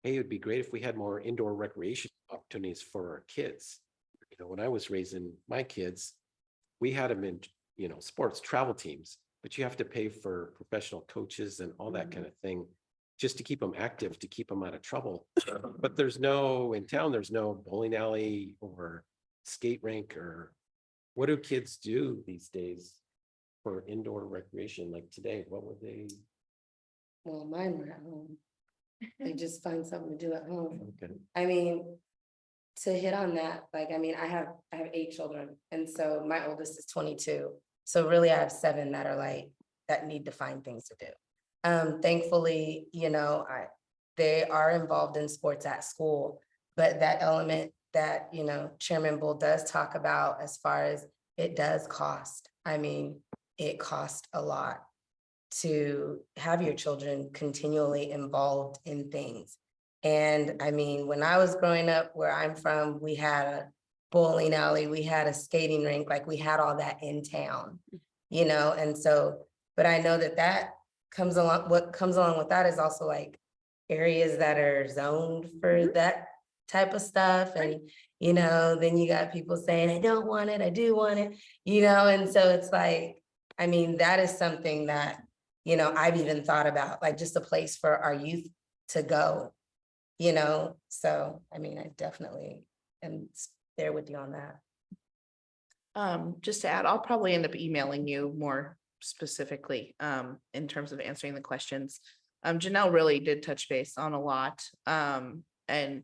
hey, it'd be great if we had more indoor recreation opportunities for our kids. You know, when I was raising my kids, we had them in, you know, sports travel teams, but you have to pay for professional coaches and all that kind of thing just to keep them active, to keep them out of trouble. But in town, there's no bowling alley or skate rink, or what do kids do these days for indoor recreation? Like today, what would they? Well, mine were at home. They just find something to do at home. Okay. I mean, to hit on that, like, I mean, I have 8 children, and so my oldest is 22. So really, I have 7 that are like, that need to find things to do. Thankfully, you know, they are involved in sports at school, but that element that, you know, Chairman Bull does talk about as far as it does cost. I mean, it costs a lot to have your children continually involved in things. And I mean, when I was growing up where I'm from, we had a bowling alley, we had a skating rink, like we had all that in town, you know? And so, but I know that comes along, what comes along with that is also like areas that are zoned for that type of stuff. And, you know, then you got people saying, I don't want it, I do want it, you know? And so it's like, I mean, that is something that, you know, I've even thought about, like just a place for our youth to go, you know? So, I mean, I definitely am there with you on that. Just to add, I'll probably end up emailing you more specifically, in terms of answering the questions. Janelle really did touch base on a lot. And,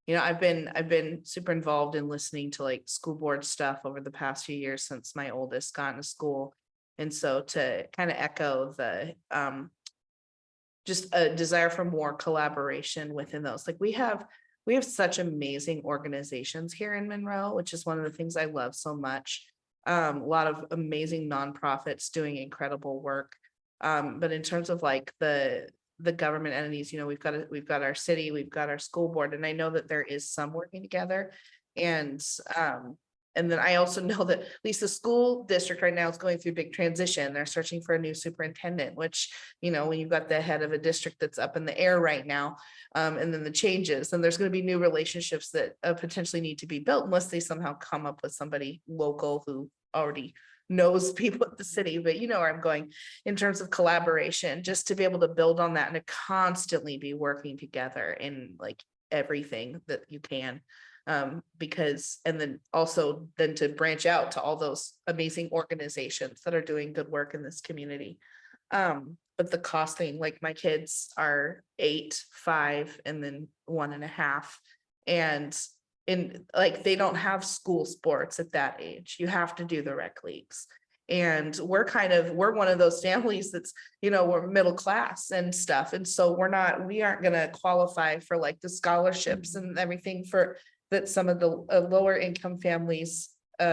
you know, I've been super involved in listening to like school board stuff over the past few years since my oldest got into school. And so to kind of echo the, just a desire for more collaboration within those, like we have such amazing organizations here in Monroe, which is one of the things I love so much. A lot of amazing nonprofits doing incredible work. But in terms of like the government entities, you know, we've got our city, we've got our school board, and I know that there is some working together. And then I also know that at least the school district right now is going through a big transition. They're searching for a new superintendent, which, you know, when you've got the head of a district that's up in the air right now, and then the changes, and there's going to be new relationships that potentially need to be built unless they somehow come up with somebody local who already knows people at the city. But you know where I'm going in terms of collaboration, just to be able to build on that and to constantly be working together in like everything that you can. Because, and then also then to branch out to all those amazing organizations that are doing good work in this community. But the costing, like my kids are 8, 5, and then 1.5. And in like, they don't have school sports at that age. You have to do the rec leagues. And we're one of those families that's, you know, we're middle class and stuff. And so we aren't going to qualify for like the scholarships and everything that some of the lower income families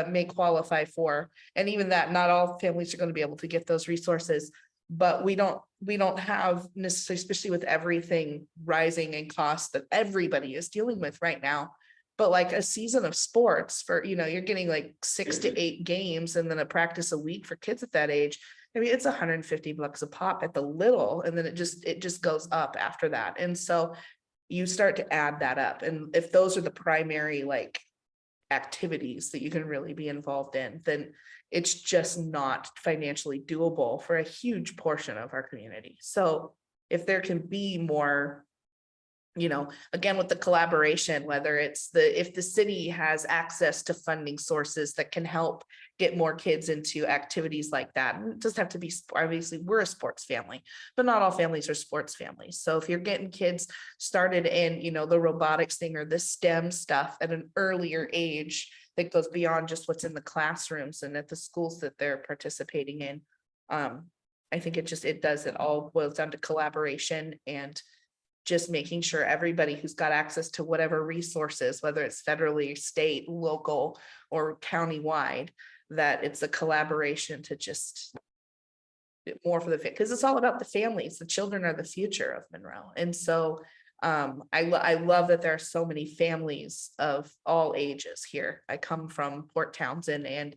may qualify for. And even that, not all families are going to be able to get those resources, but we don't have necessarily, especially with everything rising in cost that everybody is dealing with right now. But like a season of sports for, you know, you're getting like 6 to 8 games and then a practice a week for kids at that age. I mean, it's $150 a pop at the little, and then it just goes up after that. And so you start to add that up. And if those are the primary like activities that you can really be involved in, then it's just not financially doable for a huge portion of our community. So if there can be more, again, with the collaboration, whether it's if the city has access to funding sources that can help get more kids into activities like that. And it doesn't have to be, obviously, we're a sports family, but not all families are sports families. So if you're getting kids started in, the robotics thing or the STEM stuff at an earlier age that goes beyond just what's in the classrooms and at the schools that they're participating in. I think it all boils down to collaboration and just making sure everybody who's got access to whatever resources, whether it's federally, state, local, or county-wide, that it's a collaboration to just more for the, because it's all about the families. The children are the future of Monroe. And so I love that there are so many families of all ages here. I come from Port Townsend, and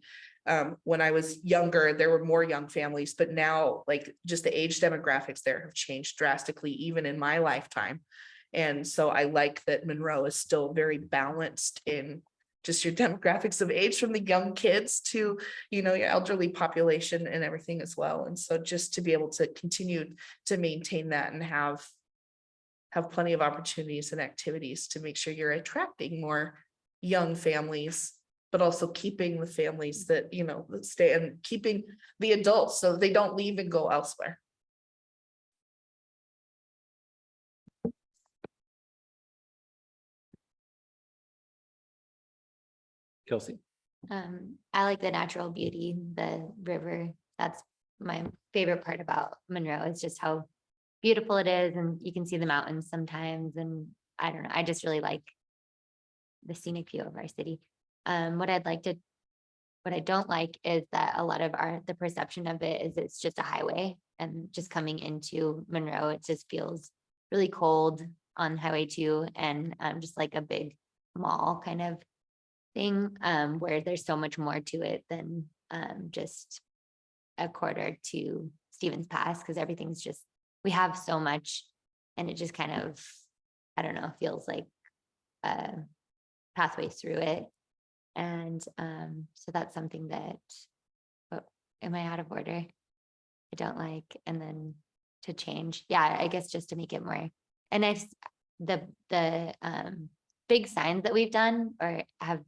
when I was younger, there were more young families, but now like just the age demographics there have changed drastically, even in my lifetime. And so I like that Monroe is still very balanced in just your demographics of age, from the young kids to, your elderly population and everything as well. And so just to be able to continue to maintain that and have plenty of opportunities and activities to make sure you're attracting more young families, but also keeping the families that, that stay, and keeping the adults so they don't leave and go elsewhere. Kelsey? I like the natural beauty, the river. That's my favorite part about Monroe, is just how beautiful it is, and you can see the mountains sometimes. And I don't know, I just really like the scenic view of our city. What I don't like is that a lot of the perception of it is it's just a highway, and just coming into Monroe, it just feels really cold on Highway 2, and just like a big mall kind of thing, where there's so much more to it than just a quarter to Stevens Pass, because everything's just, we have so much, and it just kind of, I don't know, feels like pathways through it. And so that's something that, am I out of order? I don't like. And then to change, yeah, I guess just to make it more, and the big signs that we've done or have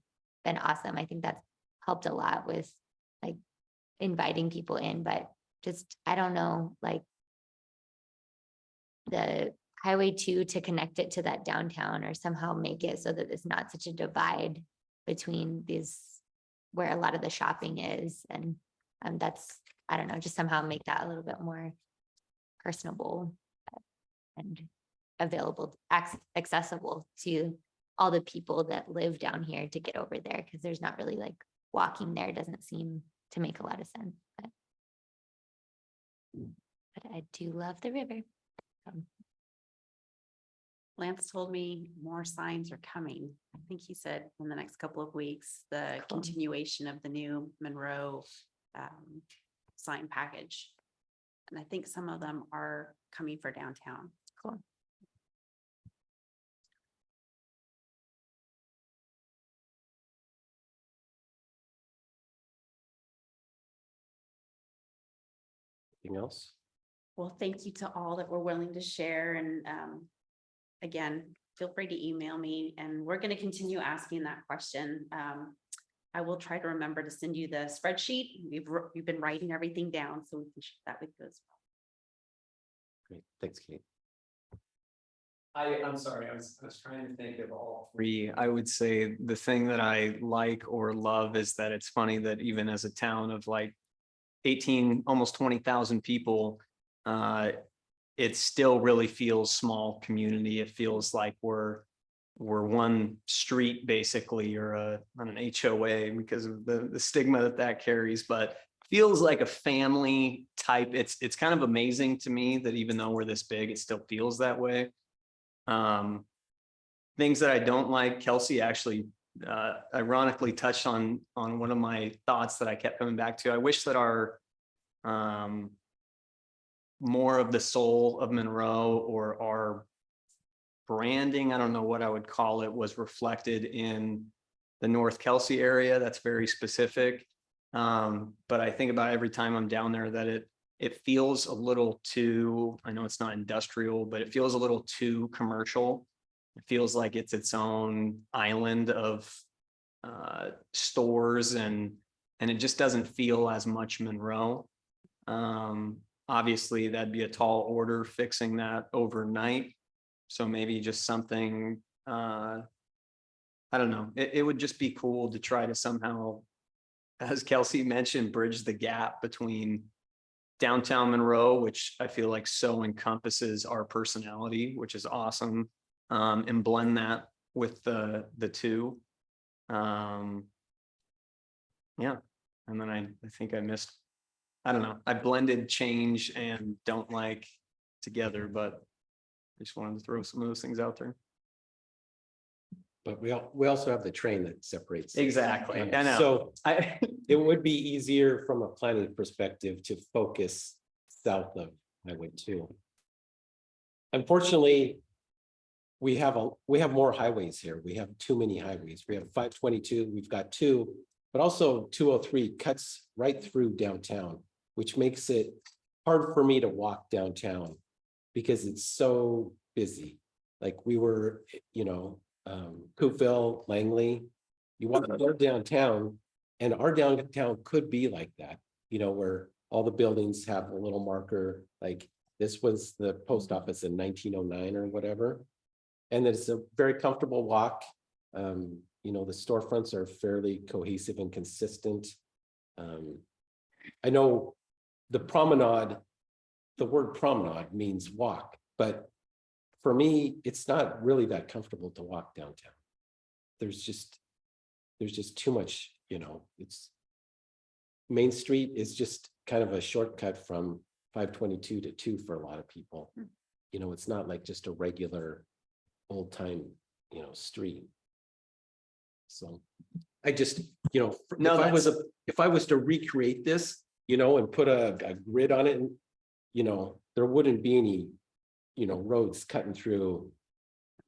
been awesome. I think that's helped a lot with like inviting people in, but just, I don't know, like the Highway 2 to connect it to that downtown, or somehow make it so that it's not such a divide between these, where a lot of the shopping is. And that's, I don't know, just somehow make that a little bit more personable and available, accessible to all the people that live down here to get over there, because there's not really like walking there doesn't seem to make a lot of sense. But I do love the river. Lance told me more signs are coming. I think he said in the next couple of weeks, the continuation of the new Monroe sign package. And I think some of them are coming for downtown. Cool. Anything else? Well, thank you to all that were willing to share. And again, feel free to email me, and we're going to continue asking that question. I will try to remember to send you the spreadsheet. We've been writing everything down, so we can share that with you as well. Great, thanks, Kate. I'm sorry, I was trying to think of all three. I would say the thing that I like or love is that it's funny that even as a town of like 18, almost 20,000 people, it still really feels small community. It feels like we're one street basically, or an HOA, because of the stigma that carries, but feels like a family type. It's kind of amazing to me that even though we're this big, it still feels that way. Things that I don't like, Kelsey actually ironically touched on one of my thoughts that I kept coming back to. I wish that our more of the soul of Monroe, or our branding, I don't know what I would call it, was reflected in the North Kelsey area, that's very specific. But I think about every time I'm down there that it feels a little too, I know it's not industrial, but it feels a little too commercial. It feels like it's its own island of stores and it just doesn't feel as much Monroe. Obviously, that'd be a tall order fixing that overnight. So maybe just something, I don't know, it would just be cool to try to somehow, as Kelsey mentioned, bridge the gap between downtown Monroe, which I feel like so encompasses our personality, which is awesome, and blend that with the two. Yeah, and then I think I missed, I don't know, I blended change and don't like together, but I just wanted to throw some of those things out there. But we also have the train that separates. Exactly, I know. So it would be easier from a planning perspective to focus south of Highway 2. Unfortunately, we have more highways here. We have too many highways. We have 522, we've got 2, but also 203 cuts right through downtown, which makes it hard for me to walk downtown because it's so busy. Like we were, Coopville, Langley, you want to go downtown, and our downtown could be like that, where all the buildings have a little marker, like this was the post office in 1909 or whatever. And it's a very comfortable walk. The storefronts are fairly cohesive and consistent. I know the promenade, the word promenade means walk, but for me, it's not really that comfortable to walk downtown. There's just too much, it's Main Street is just kind of a shortcut from 522 to 2 for a lot of people. It's not like just a regular old time, street. So I just, if I was to recreate this, and put a grid on it, and, there wouldn't be any, roads cutting through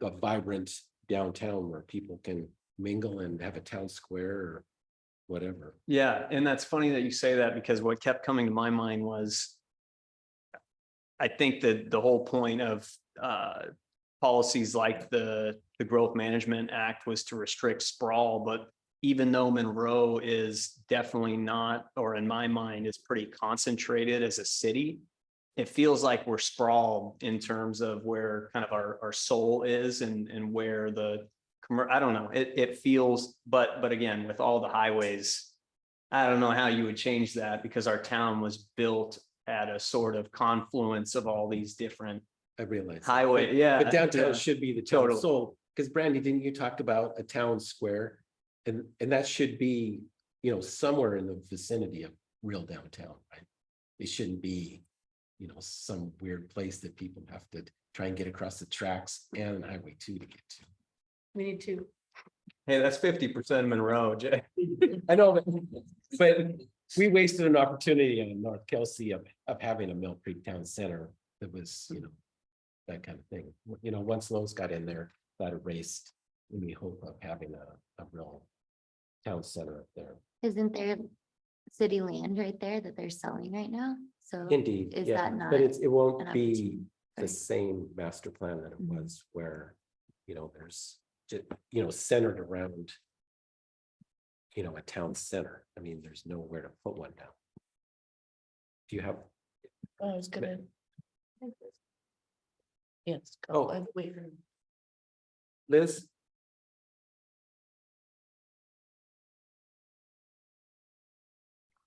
a vibrant downtown where people can mingle and have a town square or whatever. Yeah, and that's funny that you say that, because what kept coming to my mind was, I think that the whole point of policies like the Growth Management Act was to restrict sprawl, but even though Monroe is definitely not, or in my mind is pretty concentrated as a city, it feels like we're sprawled in terms of where kind of our soul is and where I don't know, it feels, but again, with all the highways, I don't know how you would change that, because our town was built at a sort of confluence of all these different I realize. highway, But, yeah. But downtown yeah. should be the town Totally. soul, because Brandy, didn't you talk about a town square? And that should be, somewhere in the vicinity of real downtown, right? It shouldn't be, some weird place that people have to try and get across the tracks and Highway 2 to get to. We need to. Hey, that's 50% Monroe, Jay. I know, but we wasted an opportunity on North Kelsey of having a Mill Creek Town Center that was, that kind of thing. Once those got in there, that erased any hope of having a real town center up there. Isn't there city land right there that they're selling right now? So Indeed, is yeah, that not but it won't an be opportunity the for- same master plan that it Mhm. was, where, there's just, centered around, a town center. I mean, there's nowhere to put one now. Do you have? I was gonna. Yes. Oh. I'm waiting. Liz?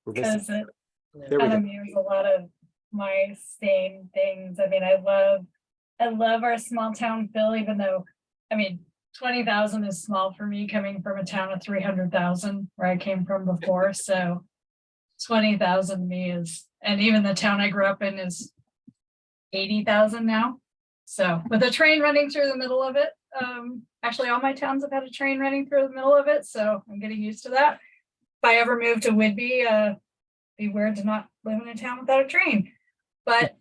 We're missing- Because it There we kind of go. mirrors a lot of my same things. I mean, I love our small town feel, even though, 20,000 is small for me coming from a town of 300,000 where I came from before. So 20,000 to me is, and even the town I grew up in is 80,000 now. So with a train running through the middle of it, actually all my towns have had a train running through the middle of it. So I'm getting used to that. If I ever move to Whidbey, be weird to not live in a town without a train, but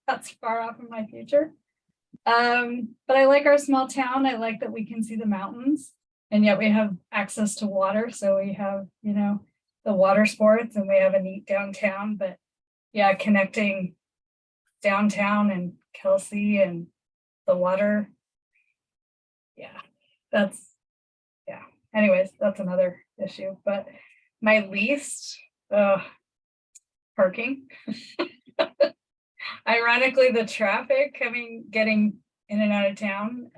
that's far off in my future. But I like our small town. I like that we can see the mountains. And yet we have access to water, so we have, you know, the water sports and we have a neat downtown, but yeah, connecting downtown and Kelsey and the water. Yeah, anyways, that's another issue, but my least, parking. Ironically, the traffic getting in and out of town,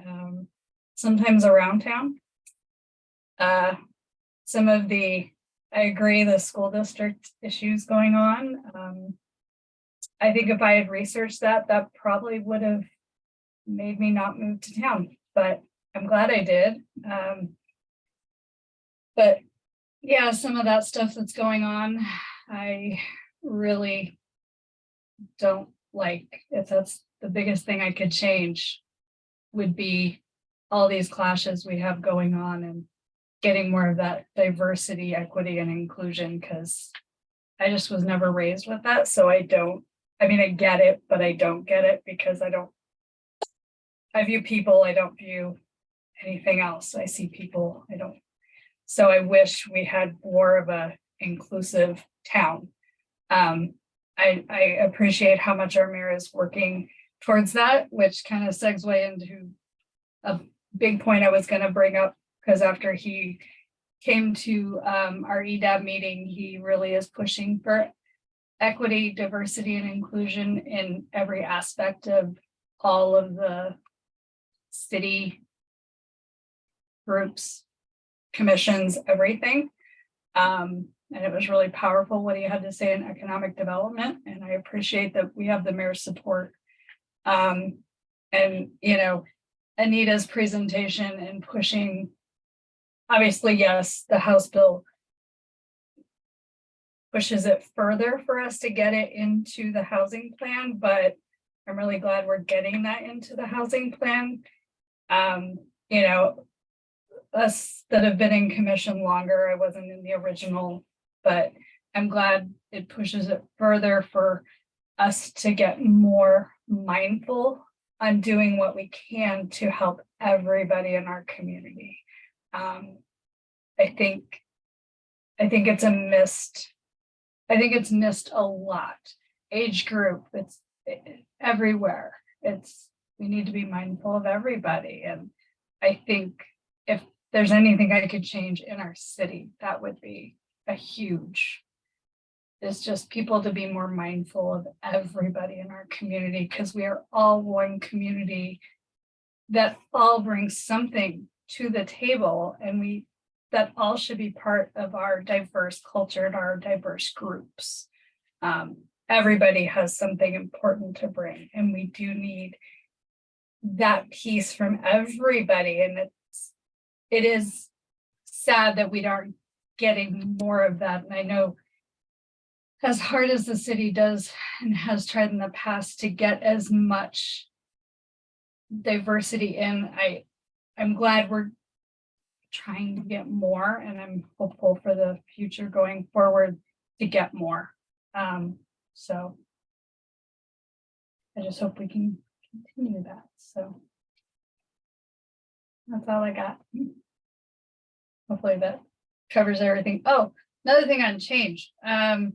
sometimes around town. Some of I agree, the school district issues going on. I think if I had researched that probably would have made me not move to town, but I'm glad I did. But yeah, some of that stuff that's going on, I really don't like. If that's the biggest thing I could change, would be all these clashes we have going on and getting more of that diversity, equity, and inclusion, because I just was never raised with that. So I get it, but I don't get it because I view people, I don't view anything else. I see people, I don't. So I wish we had more of a inclusive town. I appreciate how much our mayor is working towards that, which kind of segues into a big point I was going to bring up, because after he came to our EDAB meeting, he really is pushing for equity, diversity, and inclusion in every aspect of all of the city groups, commissions, everything. And it was really powerful what he had to say in economic development. And I appreciate that we have the mayor's support. And, you know, Anita's presentation and pushing, obviously, yes, the House bill pushes it further for us to get it into the housing plan, but I'm really glad we're getting that into the housing plan. You know, us that have been in commission longer, I wasn't in the original, but I'm glad it pushes it further for us to get more mindful on doing what we can to help everybody in our community. I think it's missed a lot. Age group, it's everywhere. We need to be mindful of everybody. And I think if there's anything I could change in our city, that would be a huge. It's just people to be more mindful of everybody in our community, because we are all one community that all brings something to the table, and that all should be part of our diverse culture and our diverse groups. Everybody has something important to bring, and we do need that piece from everybody. And it is sad that we aren't getting more of that. And I know, as hard as the city does and has tried in the past to get as much diversity in, I'm glad we're trying to get more, and I'm hopeful for the future going forward to get more. So I just hope we can continue that. So that's all I got. Hopefully that covers everything. Oh, another thing on change, a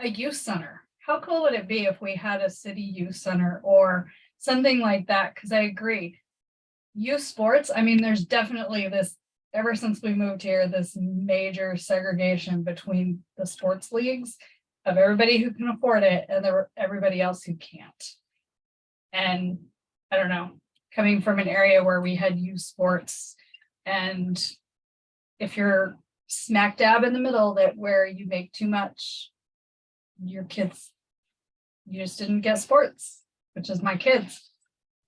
youth center. How cool would it be if we had a city youth center or something like that? Because I agree, youth sports, I mean, there's definitely this, ever since we moved here, this major segregation between the sports leagues of everybody who can afford it and everybody else who can't. And I don't know, coming from an area where we had youth sports, and if you're smack dab in the middle where you make too much, your kids, you just didn't get sports, which is my kids.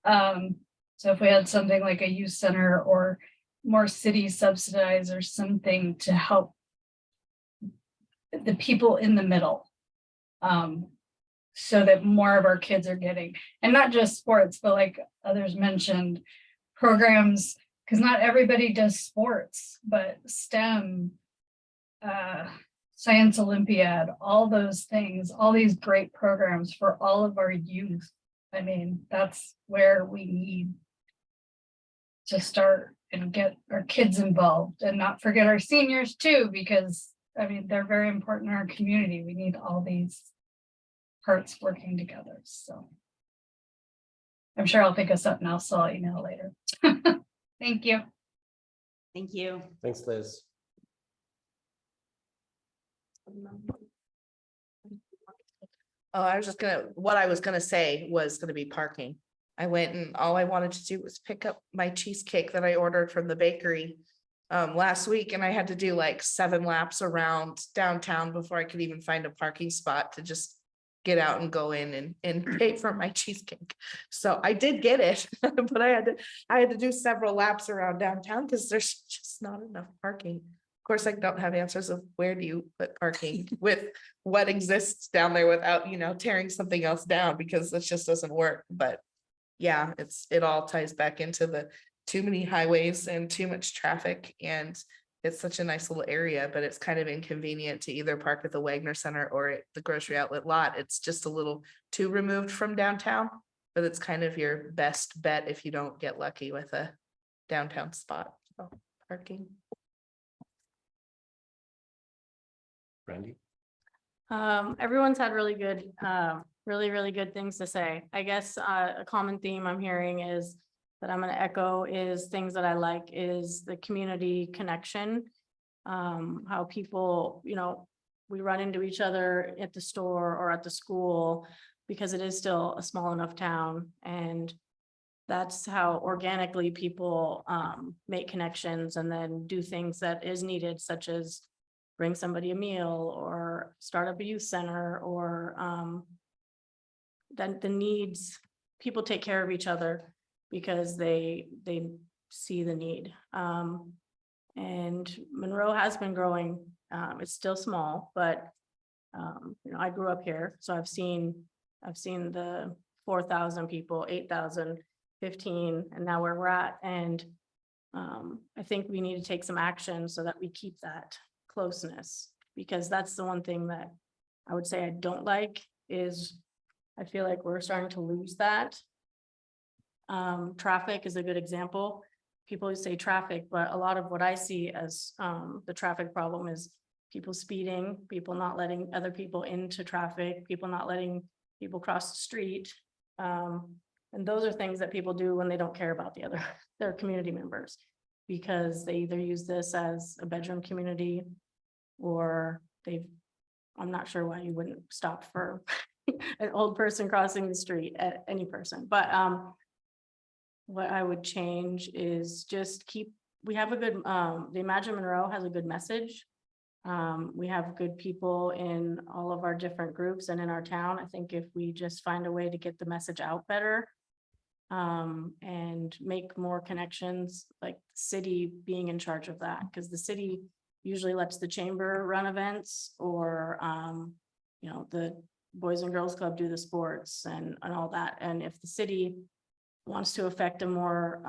So if we had something like a youth center or more city subsidized or something to help the people in the middle, so that more of our kids are getting, and not just sports, but like others mentioned, programs, because not everybody does sports, but STEM, Science Olympiad, all those things, all these great programs for all of our youth. I mean, that's where we need to start and get our kids involved and not forget our seniors too, because I mean, they're very important in our community. We need all these parts working together, so. I'm sure I'll think of something else, so I'll email later. Thank you. Thank you. Thanks, Liz. Oh, what I was gonna say was gonna be parking. I went and all I wanted to do was pick up my cheesecake that I ordered from the bakery last week, and I had to do like 7 laps around downtown before I could even find a parking spot to just get out and go in and pay for my cheesecake. So I did get it, but I had to do several laps around downtown because there's just not enough parking. Of course, I don't have answers of where do you put parking with what exists down there without, tearing something else down, because it just doesn't work. But yeah, it all ties back into the too many highways and too much traffic, and it's such a nice little area, but it's kind of inconvenient to either park at the Wagner Center or at the grocery outlet lot. It's just a little too removed from downtown, but it's kind of your best bet if you don't get lucky with a downtown spot. So parking. Brandy? Everyone's had really good, really good things to say. I guess a common theme I'm hearing is that I'm gonna echo is things that I like is the community connection. How people, we run into each other at the store or at the school because it is still a small enough town, and that's how organically people make connections and then do things that is needed, such as bring somebody a meal or start up a youth center, or then the needs, people take care of each other because they see the need. And Monroe has been growing. It's still small, but I grew up here, so I've seen the 4,000 people, 8,000, 15, and now where we're at. And I think we need to take some action so that we keep that closeness, because that's the one thing that I would say I don't like is I feel like we're starting to lose that. Traffic is a good example. People say traffic, but a lot of what I see as the traffic problem is people speeding, people not letting other people into traffic, people not letting people cross the street. And those are things that people do when they don't care about their community members, because they either use this as a bedroom community or I'm not sure why you wouldn't stop for an old person crossing the street at any person, but what I would change is just we have a good, the Imagine Monroe has a good message. We have good people in all of our different groups and in our town. I think if we just find a way to get the message out better, and make more connections, like the city being in charge of that, because the city usually lets the chamber run events, or the Boys and Girls Club do the sports and all that. And if the city wants to affect a more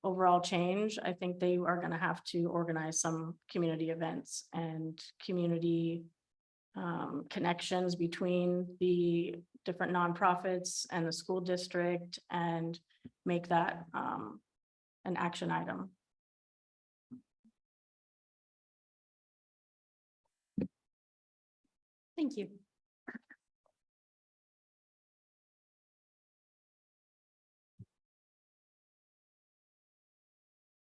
overall change, I think they are going to have to organize some community events and community connections between the different nonprofits and the school district, and make that an action item. Thank you.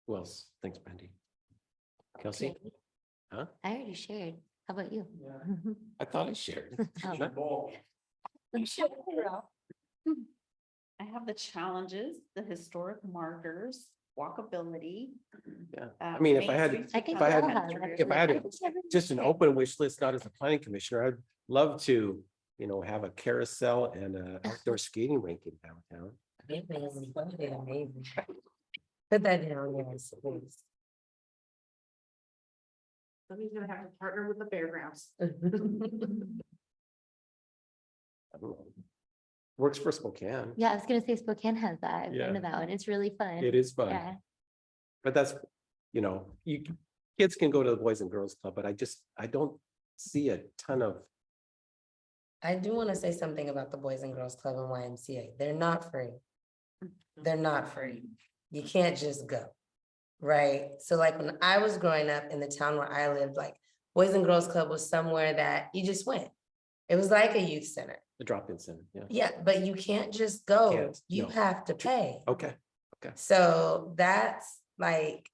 Who else? Thanks, Brandy. Kelsey? Huh? I already shared. How about you? I thought I shared. Oh. I have the challenges, the historic markers, walkability. Yeah. I mean, if I had, I can if I had, tell how if I had I just never just an shared. open wish list, not as a planning commissioner, I'd love to, have a carousel and a outdoor skating rink in downtown. Amazing. Put that down, yes, please. Somebody's gonna have to partner with the fairgrounds. I don't know. Works for Spokane. Yeah, I was gonna say Spokane has that. I've Yeah. been to that one. It's really fun. It is fun. Yeah. But that's, kids can go to the Boys and Girls Club, but I don't see a ton of, I do want to say something about the Boys and Girls Club and YMCA. They're not free. They're not free. You can't just go. right? So like when I was growing up in the town where I lived, like Boys and Girls Club was somewhere that you just went. It was like a youth center. The drop-in center, yeah. Yeah, but you can't just go. Can't, You no. have to pay. Okay, So that's like,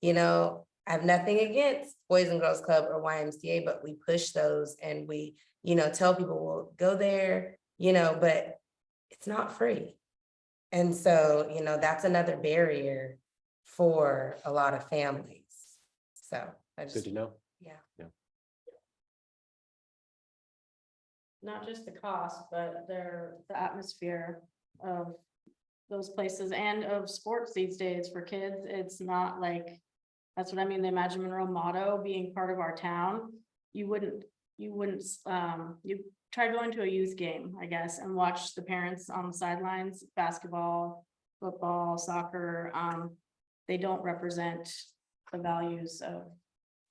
you know, I have nothing against Boys and Girls Club or YMCA, but we push those and we, you know, tell people, well, go there, you know, but it's not free. And so, you know, that's another barrier for a lot of families. So I good just, to know. yeah. Not just the cost, but the atmosphere of those places and of sports these days for kids. It's not like, that's what I mean, the Imagine Monroe motto being part of our town. You try going to a youth game, I guess, and watch the parents on the sidelines, basketball, football, soccer. They don't represent the values of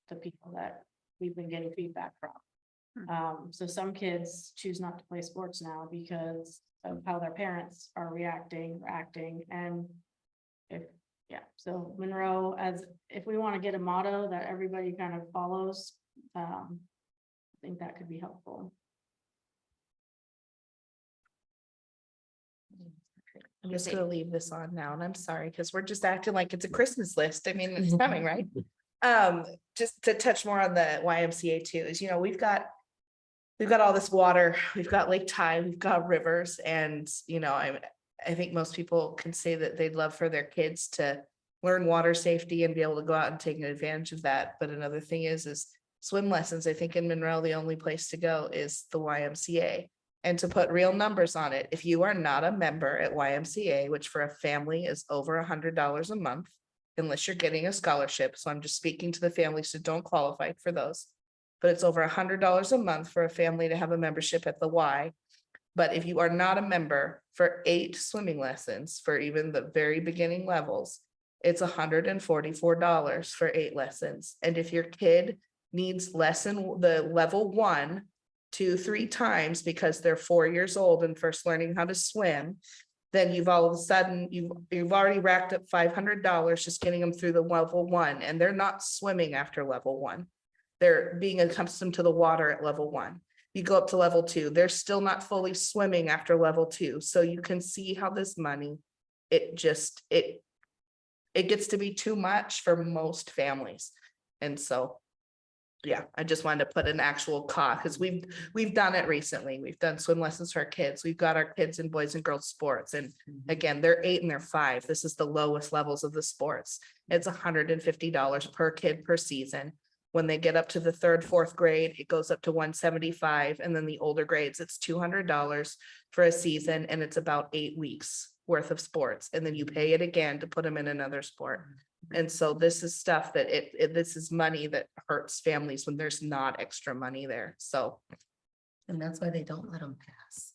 the people that we've been getting feedback from. So some kids choose not to play sports now because of how their parents are reacting, and so Monroe, if we want to get a motto that everybody kind of follows, I think that could be helpful. I'm just gonna leave this on now, and I'm sorry, because we're just acting like it's a Christmas list. I mean, it's coming, right? Just to touch more on the YMCA too, is, you know, we've got all this water, we've got Lake Tide, we've got rivers, and, you know, I think most people can say that they'd love for their kids to learn water safety and be able to go out and take advantage of that. But another thing is swim lessons. I think in Monroe, the only place to go is the YMCA. And to put real numbers on it, if you are not a member at YMCA, which for a family is over $100 a month, unless you're getting a scholarship. So I'm just speaking to the families who don't qualify for those. But it's over $100 a month for a family to have a membership at the Y. But if you are not a member, for 8 swimming lessons, for even the very beginning levels, it's $144 for 8 lessons. And if your kid needs the level 1, 2, 3 times because they're 4 years old and first learning how to swim, then you've all of a sudden, you've already racked up $500 just getting them through the level 1, and they're not swimming after level 1. They're being accustomed to the water at level 1. You go up to level 2, they're still not fully swimming after level 2. So you can see how this money, it gets to be too much for most families. And so, yeah, I just wanted to put an actual cost, because we've done it recently. We've done swim lessons for our kids. We've got our kids in boys and girls sports. And again, they're 8 and they're 5. This is the lowest levels of the sports. It's $150 per kid per season. When they get up to the 3rd, 4th grade, it goes up to $175. And then the older grades, it's $200 for a season. And it's about 8 weeks worth of sports. And then you pay it again to put them in another sport. And so this is stuff that this is money that hurts families when there's not extra money there. So. And that's why they don't let them pass.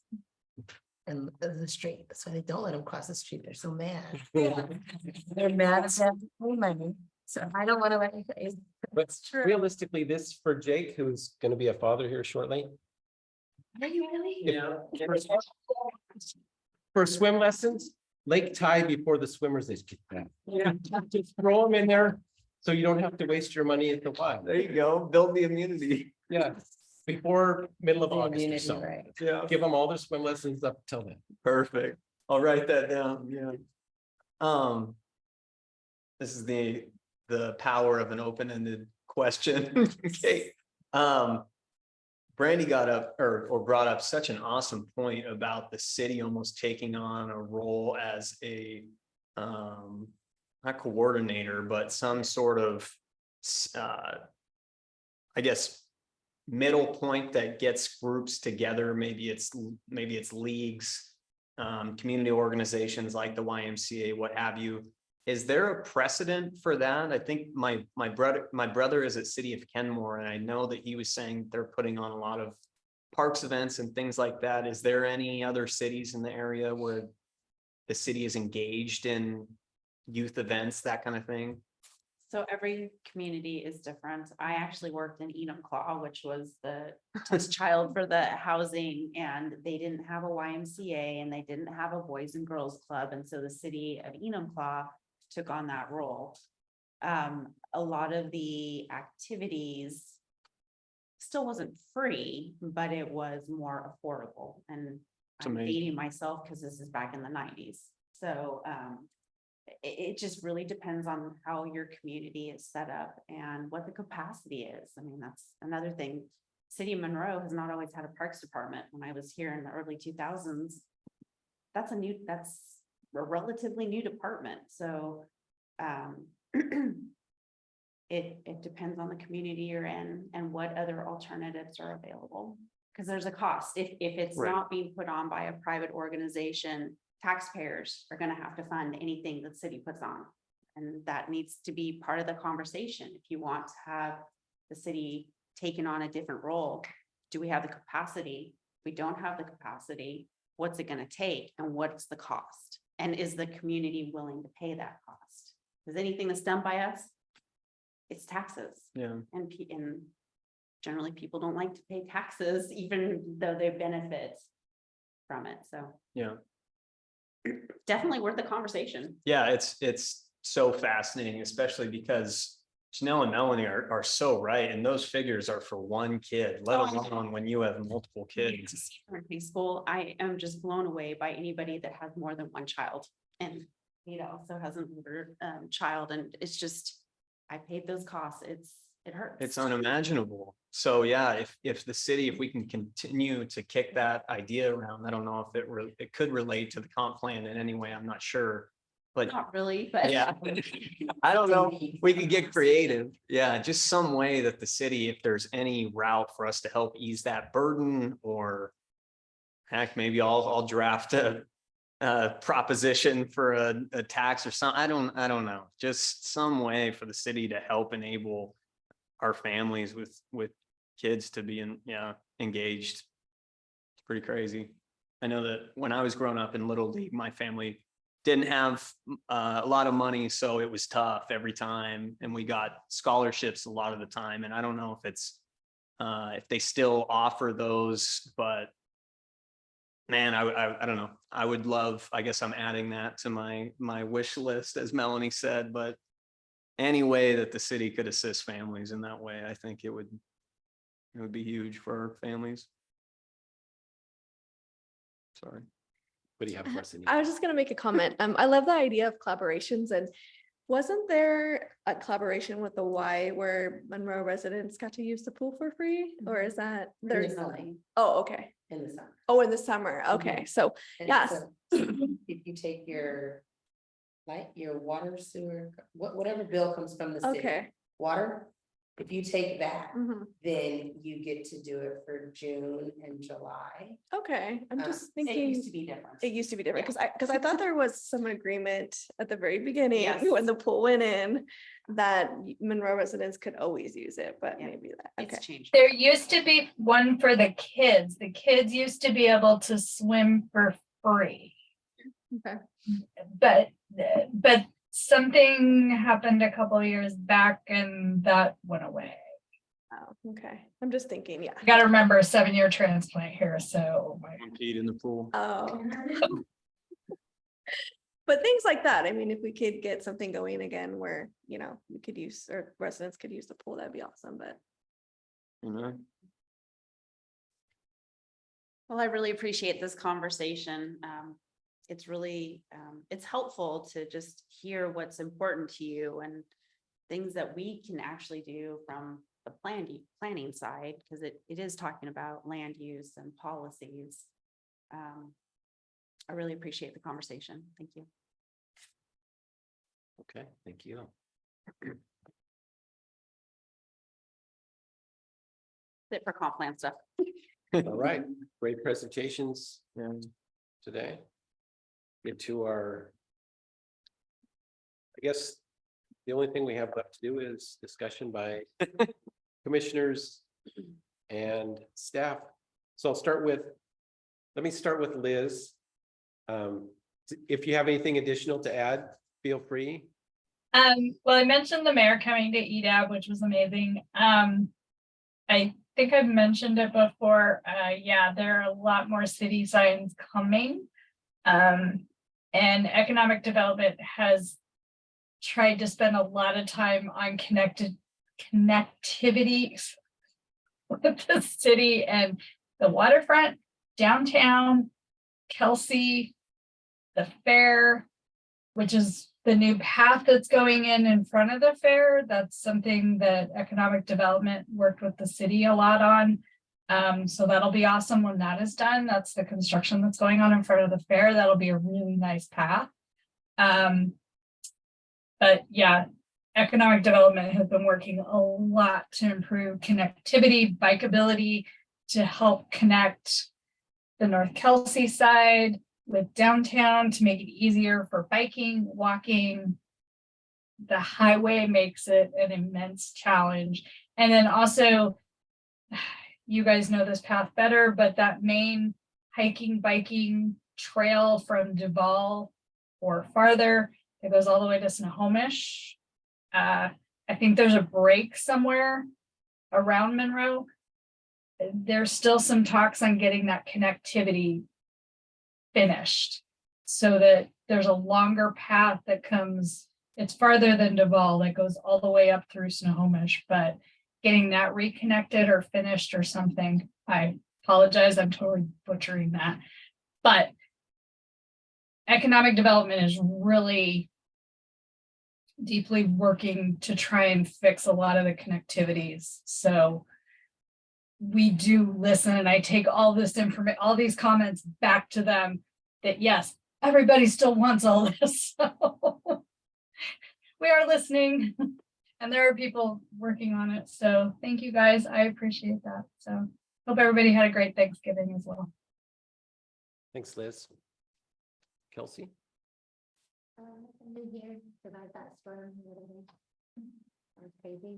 And the street, that's why they don't let them cross the street. They're so mad. They're mad as hell for money. So I don't want to let you guys. But realistically, this for Jake, who's going to be a father here shortly. Are you really? Yeah. For swim lessons, Lake Tide before the swimmers is kicked out. Yeah, just throw them in there so you don't have to waste your money at the Y. There you go, build the immunity. Yeah, before middle of The August or immunity, so. right. Yeah. Give them all their swim lessons up till then. Perfect. I'll write that down, yeah. This is the power of an open-ended question. Okay. Brandy got up or brought up such an awesome point about the city almost taking on a role as a not coordinator, but some sort of I guess middle point that gets groups together. Maybe it's leagues, community organizations like the YMCA, what have you. Is there a precedent for that? I think my brother is at City of Kenmore, and I know that he was saying they're putting on a lot of parks events and things like that. Is there any other cities in the area where the city is engaged in youth events, that kind of thing? So every community is different. I actually worked in Enumclaw, which was the test child for the housing, and they didn't have a YMCA and they didn't have a Boys and Girls Club. And so the city of Enumclaw took on that role. a lot of the activities still wasn't free, but it was more affordable, and It's I'm amazing. dating myself because this is back in the 90s. So it just really depends on how your community is set up and what the capacity is. I mean, that's another thing. City of Monroe has not always had a parks department. When I was here in the early 2000s, that's a relatively new department. So it depends on the community you're in and what other alternatives are available. Because there's a cost. If it's Right. not being put on by a private organization, taxpayers are gonna have to fund anything that city puts on. And that needs to be part of the conversation. If you want to have the city taking on a different role, do we have the capacity? If we don't have the capacity, what's it gonna take and what's the cost? And is the community willing to pay that cost? Because anything that's done by us, it's taxes. Yeah. And generally people don't like to pay taxes, even though they benefit from it. So Yeah. definitely worth the conversation. Yeah, it's so fascinating, especially because Janelle and Melanie are so right. And those figures are for one kid, let Oh, I know. alone when you have multiple kids. In high school, I am just blown away by anybody that has more than one child and, so has an older child, and it's just, I paid those costs. It hurts. It's unimaginable. So yeah, if the city, if we can continue to kick that idea around, I don't know if it could relate to the comp plan in any way, I'm not sure. But Not really, but. yeah, I don't know, we could get creative. Yeah, just some way that the city, if there's any route for us to help ease that burden, or heck, maybe I'll draft a proposition for a tax or something. I don't know, just some way for the city to help enable our families with kids to be engaged. It's pretty crazy. I know that when I was growing up in Little League, my family didn't have a lot of money, so it was tough every time, and we got scholarships a lot of the time. And I don't know if it's if they still offer those, but man, I don't know. I would love, I guess I'm adding that to my wish list, as Melanie said, but any way that the city could assist families in that way, I think it would be huge for families. Sorry. What do you have for us, Anita? I was just gonna make a comment. I love the idea of collaborations, and wasn't there a collaboration with the Y where Monroe residents got to use the pool for free? Or is that there's? Oh, okay. In the summer. Oh, in the summer. Okay, so And yes. so if you take your water, sewer, whatever bill comes from the city, Okay. water, if you take that, Mhm. then you get to do it for June and July. Okay, I'm just It thinking. used to be different. It used to be different because I thought there was some agreement at the very beginning Yes. when the pool went in that Monroe residents could always use it, but Yeah. maybe that, okay. It's changed. There used to be one for the kids. The kids used to be able to swim for free. Okay. But something happened a couple of years back and that went away. Oh, okay. I'm just thinking, yeah. You gotta remember a 7-year transplant here, so. Compete in the pool. Oh. But things like that, I mean, if we could get something going again where, we could use, or residents could use the pool, that'd be awesome, but. Well, I really appreciate this conversation. It's really, it's helpful to just hear what's important to you and things that we can actually do from the planning side, because it is talking about land use and policies. I really appreciate the conversation. Thank you. Okay, thank you. That's it for comp plan stuff. All right, great presentations Yeah. today. Get to our. I guess the only thing we have left to do is discussion by commissioners and staff. So let me start with Liz. If you have anything additional to add, feel free. Well, I mentioned the mayor coming to EDAB, which was amazing. I think I've mentioned it before. Yeah, there are a lot more city signs coming. And economic development has tried to spend a lot of time on connectivity with the city and the waterfront, downtown, Kelsey, the fair, which is the new path that's going in front of the fair. That's something that economic development worked with the city a lot on. So that'll be awesome when that is done. That's the construction that's going on in front of the fair. That'll be a really nice path. But yeah, economic development has been working a lot to improve connectivity, bikeability, to help connect the North Kelsey side with downtown to make it easier for biking, walking. The highway makes it an immense challenge. And then also, you guys know this path better, but that main hiking, biking trail from Duval or farther, it goes all the way to Snohomish. I think there's a break somewhere around Monroe. There's still some talks on getting that connectivity finished so that there's a longer path that comes, it's farther than Duval, that goes all the way up through Snohomish, but getting that reconnected or finished or something. I apologize, I'm totally butchering that. But economic development is really deeply working to try and fix a lot of the connectivities. So we do listen, and I take all this information, all these comments back to them that yes, everybody still wants all this. So we are listening and there are people working on it. So thank you guys. I appreciate that. So hope everybody had a great Thanksgiving as well. Thanks, Liz. Kelsey? New here, survived that storm. That was crazy.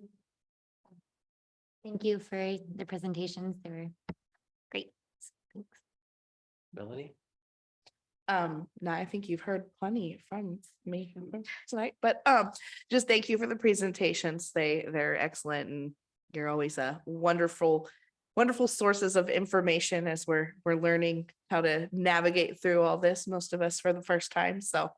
Thank you for the presentations. They were great. Thanks. Melanie? No, I think you've heard plenty from me tonight, but just thank you for the presentations. They're excellent, and you're always a wonderful sources of information as we're learning how to navigate through all this, most of us for the first time. So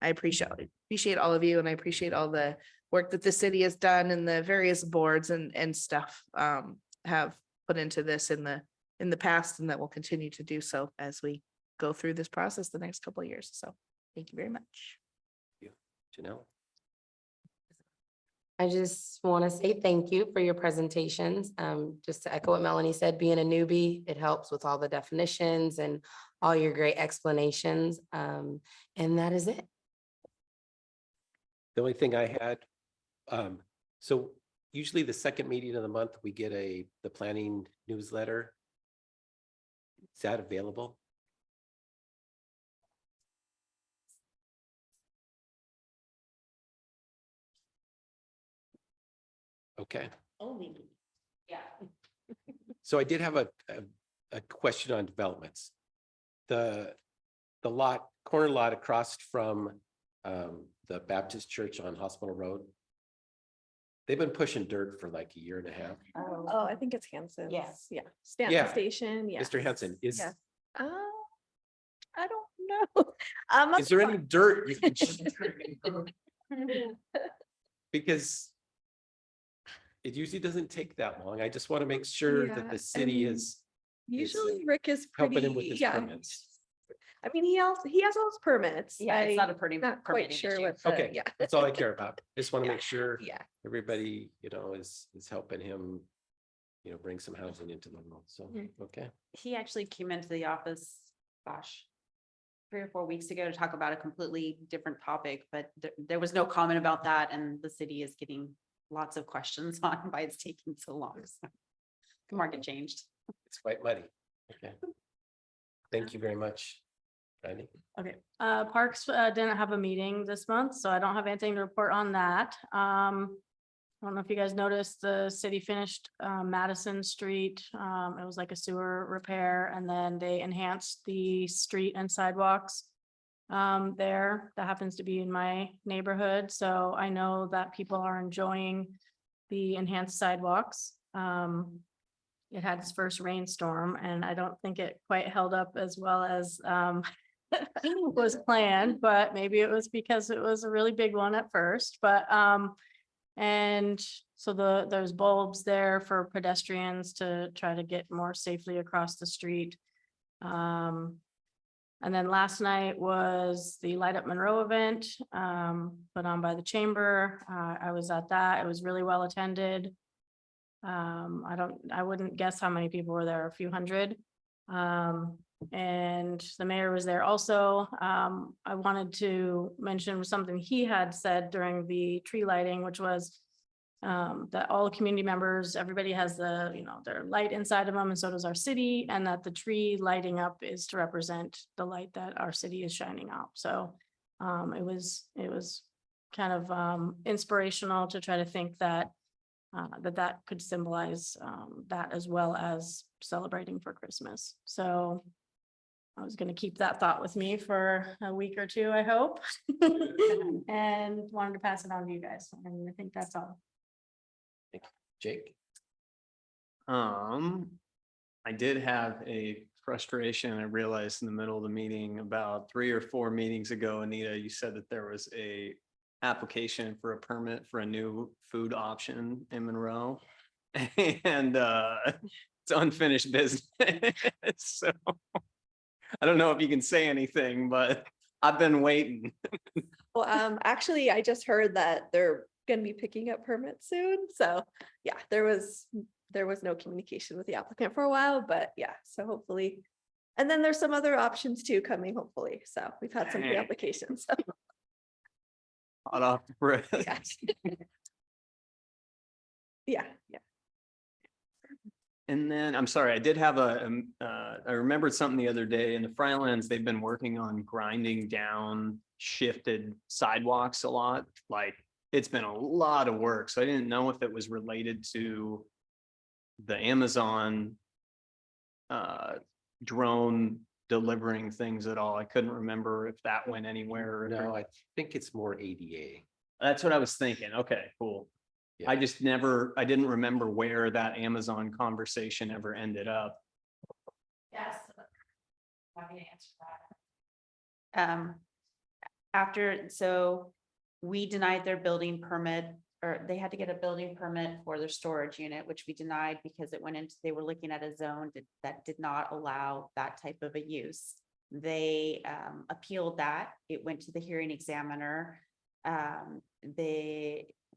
I appreciate all of you, and I appreciate all the work that the city has done and the various boards and stuff have put into this in the past, and that will continue to do so as we go through this process the next couple of years. So thank you very much. Janelle? I just want to say thank you for your presentations. Just to echo what Melanie said, being a newbie, it helps with all the definitions and all your great explanations. And that is it. The only thing I had, so usually the second meeting of the month, we get the planning newsletter. Is that available? Okay. Yeah. So I did have a question on developments. The corner lot across from the Baptist Church on Hospital Road. They've been pushing dirt for like a year and a half. Oh, I think it's Hanson's. Yes. Yeah, Stanton Yeah. Station, yeah. Mr. Hanson, is I don't know. there any dirt you can because it usually doesn't take that long. I just want to make sure that Yeah, the city and is Usually Rick is helping pretty, him with his yeah. permits. I mean, he has all his permits. Yeah, it's not a Not quite sure what. Okay, Yeah. that's all I care about. Just want to make sure Yeah. everybody, is helping him, bring some housing into the world. So, okay. He actually came into the office, gosh, 3 or 4 weeks ago to talk about a completely different topic, but there was no comment about that, and the city is getting lots of questions on why it's taking so long. So the market changed. It's quite muddy. Okay. Thank you very much. Randy? Okay, Parks didn't have a meeting this month, so I don't have anything to report on that. I don't know if you guys noticed, the city finished Madison Street. It was like a sewer repair, and then they enhanced the street and sidewalks there. That happens to be in my neighborhood, so I know that people are enjoying the enhanced sidewalks. It had its first rainstorm, and I don't think it quite held up as well as was planned, but maybe it was because it was a really big one at first, but, and so there's bulbs there for pedestrians to try to get more safely across the street. And then last night was the Light Up Monroe event, put on by the chamber. I was at that. It was really well attended. I wouldn't guess how many people were there, a few hundred. And the mayor was there also. I wanted to mention something he had said during the tree lighting, which was that all community members, everybody has their light inside of them, and so does our city, and that the tree lighting up is to represent the light that our city is shining out. So it was kind of inspirational to try to think that that could symbolize that as well as celebrating for Christmas. So I was going to keep that thought with me for a week or two, I hope. And wanted to pass it on to you guys. And I think that's all. Jake? I did have a frustration. I realized in the middle of the meeting about 3 or 4 meetings ago, Anita, you said that there was a application for a permit for a new food option in Monroe. And it's unfinished business. So I don't know if you can say anything, but I've been waiting. Well, actually, I just heard that they're gonna be picking up permits soon. So yeah, there was no communication with the applicant for a while, but yeah, so hopefully. And then there's some other options too coming, hopefully. So we've had some Dang. pre-applications. Hot off the press. Yeah. Yeah, yeah. And then, I'm sorry, I did have I remembered something the other day in the Frylands, they've been working on grinding down shifted sidewalks a lot. Like, it's been a lot of work. So I didn't know if it was related to the Amazon drone delivering things at all. I couldn't remember if that went anywhere. or if No, I think it's more ADA. That's what I was thinking. Okay, cool. Yeah. I didn't remember where that Amazon conversation ever ended up. Yes. Happy to answer that. So we denied their building permit, or they had to get a building permit for their storage unit, which we denied because they were looking at a zone that did not allow that type of a use. They appealed that. It went to the hearing examiner.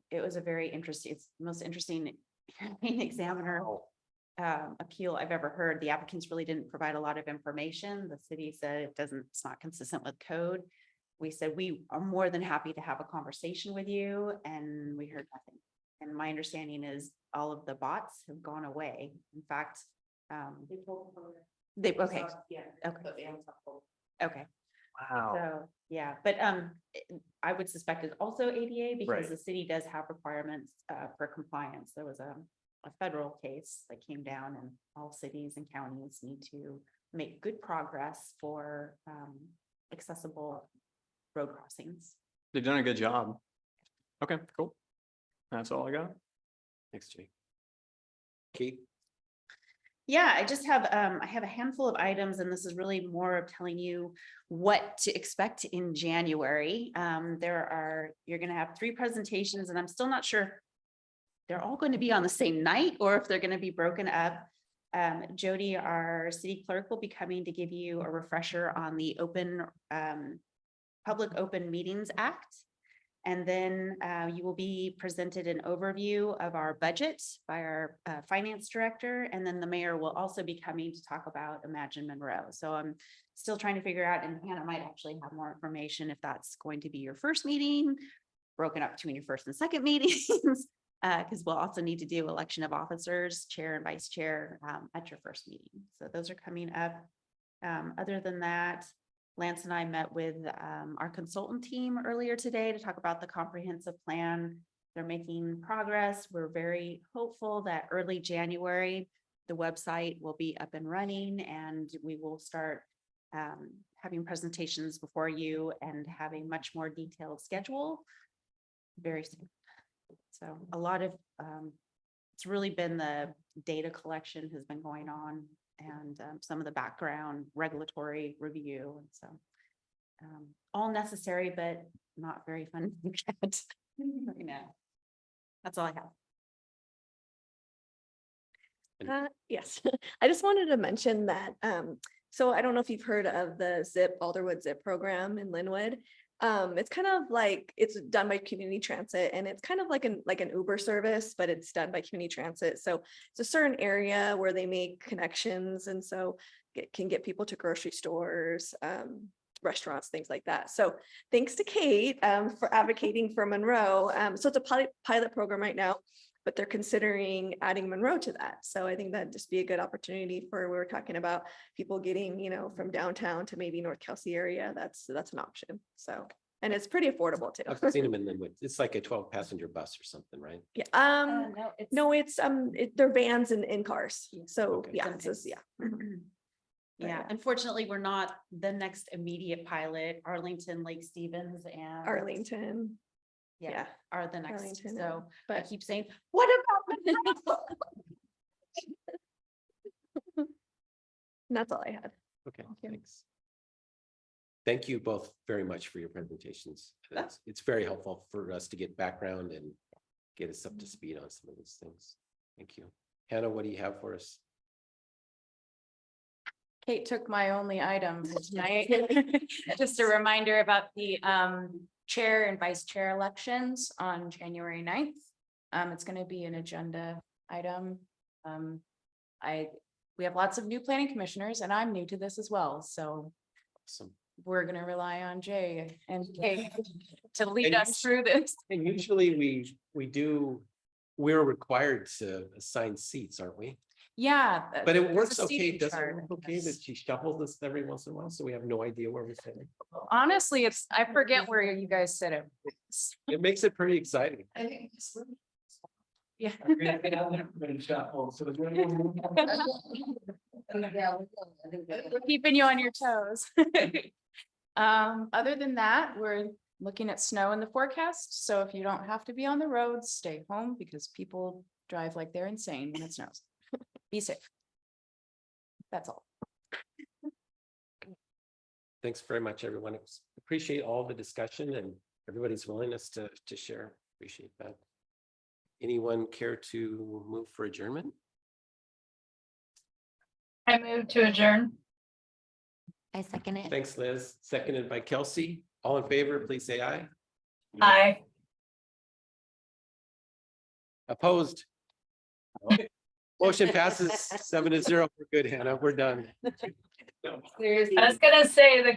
It was a very interesting, it's the most interesting hearing examiner appeal I've ever heard. The applicants really didn't provide a lot of information. The city said it's not consistent with code. We said, we are more than happy to have a conversation with you, and we heard nothing. And my understanding is all of the bots have gone away. In fact, okay. Wow. So, yeah, but I would suspect it's also ADA because Right. the city does have requirements for compliance. There was a federal case that came down, and all cities and counties need to make good progress for accessible road crossings. They've done a good job. Okay, cool. That's all I got. Thanks, Jake. Kate? Yeah, I just have, I have a handful of items, and this is really more of telling you what to expect in January. You're gonna have 3 presentations, and I'm still not sure they're all going to be on the same night or if they're going to be broken up. Jody, our city clerk, will be coming to give you a refresher on the Public Open Meetings Act. And then you will be presented an overview of our budget by our finance director. And then the mayor will also be coming to talk about Imagine Monroe. So I'm still trying to figure out, and Hannah might actually have more information if that's going to be your first meeting, broken up between your first and second meetings, because we'll also need to do election of officers, chair and vice chair at your first meeting. So those are coming up. Other than that, Lance and I met with our consultant team earlier today to talk about the comprehensive plan. They're making progress. We're very hopeful that early January, the website will be up and running, and we will start having presentations before you and have a much more detailed schedule very soon. So a lot of, it's really been the data collection has been going on, and some of the background regulatory review. And so All necessary, but not very fun to look at right now. That's all I have. Yes, I just wanted to mention that, so I don't know if you've heard of the Alderwood Zip program in Linwood. It's kind of like, it's done by community transit and it's kind of like an Uber service, but it's done by community transit. So it's a certain area where they make connections and so it can get people to grocery stores, restaurants, things like that. So thanks to Kate, for advocating for Monroe. So it's a pilot program right now, but they're considering adding Monroe to that. So I think that'd just be a good opportunity for, we were talking about people getting, from downtown to maybe North Kelsey area. That's an option. So, and it's pretty affordable too. I've seen them in Linwood. It's like a 12-passenger bus or something, right? Yeah, No, no, it's, they're vans and in cars. So, Okay. yeah, it's just, yeah. yeah, unfortunately, we're not the next immediate pilot. Arlington, Lake Stevens and. Arlington, Yeah, are the next, Arlington, so I but keep saying, what about? and that's all I had. Okay, you. thanks. Thank you both very much for your presentations. It's very helpful for us to get background and get us up to speed on some of these things. Thank you. Hannah, what do you have for us? Kate took my only item for tonight. Just a reminder about the chair and vice chair elections on January 9th. It's going to be an agenda item. We have lots of new planning commissioners and I'm new to this as well. So Awesome. we're going to rely on Jay and Kate to lead And us through this. And usually we're required to assign seats, aren't we? Yeah. But it there's works a okay, seating doesn't it chart. work okay that she shuffles us every once in a while, so we have no idea where we're sitting? Honestly, I forget where you guys sit it. It makes it pretty exciting. Yeah. We're keeping you on your toes. Other than that, we're looking at snow in the forecast. So if you don't have to be on the roads, stay home because people drive like they're insane when it snows. Be safe. That's all. Thanks very much, everyone. Appreciate all the discussion and everybody's willingness to share. Appreciate that. Anyone care to move for adjournment? I move to adjourn. I second it. Thanks, Liz. Seconded by Kelsey. All in favor, please say aye. Aye. Opposed? Motion passes 7-0. We're good, Hannah. We're done. I was gonna say the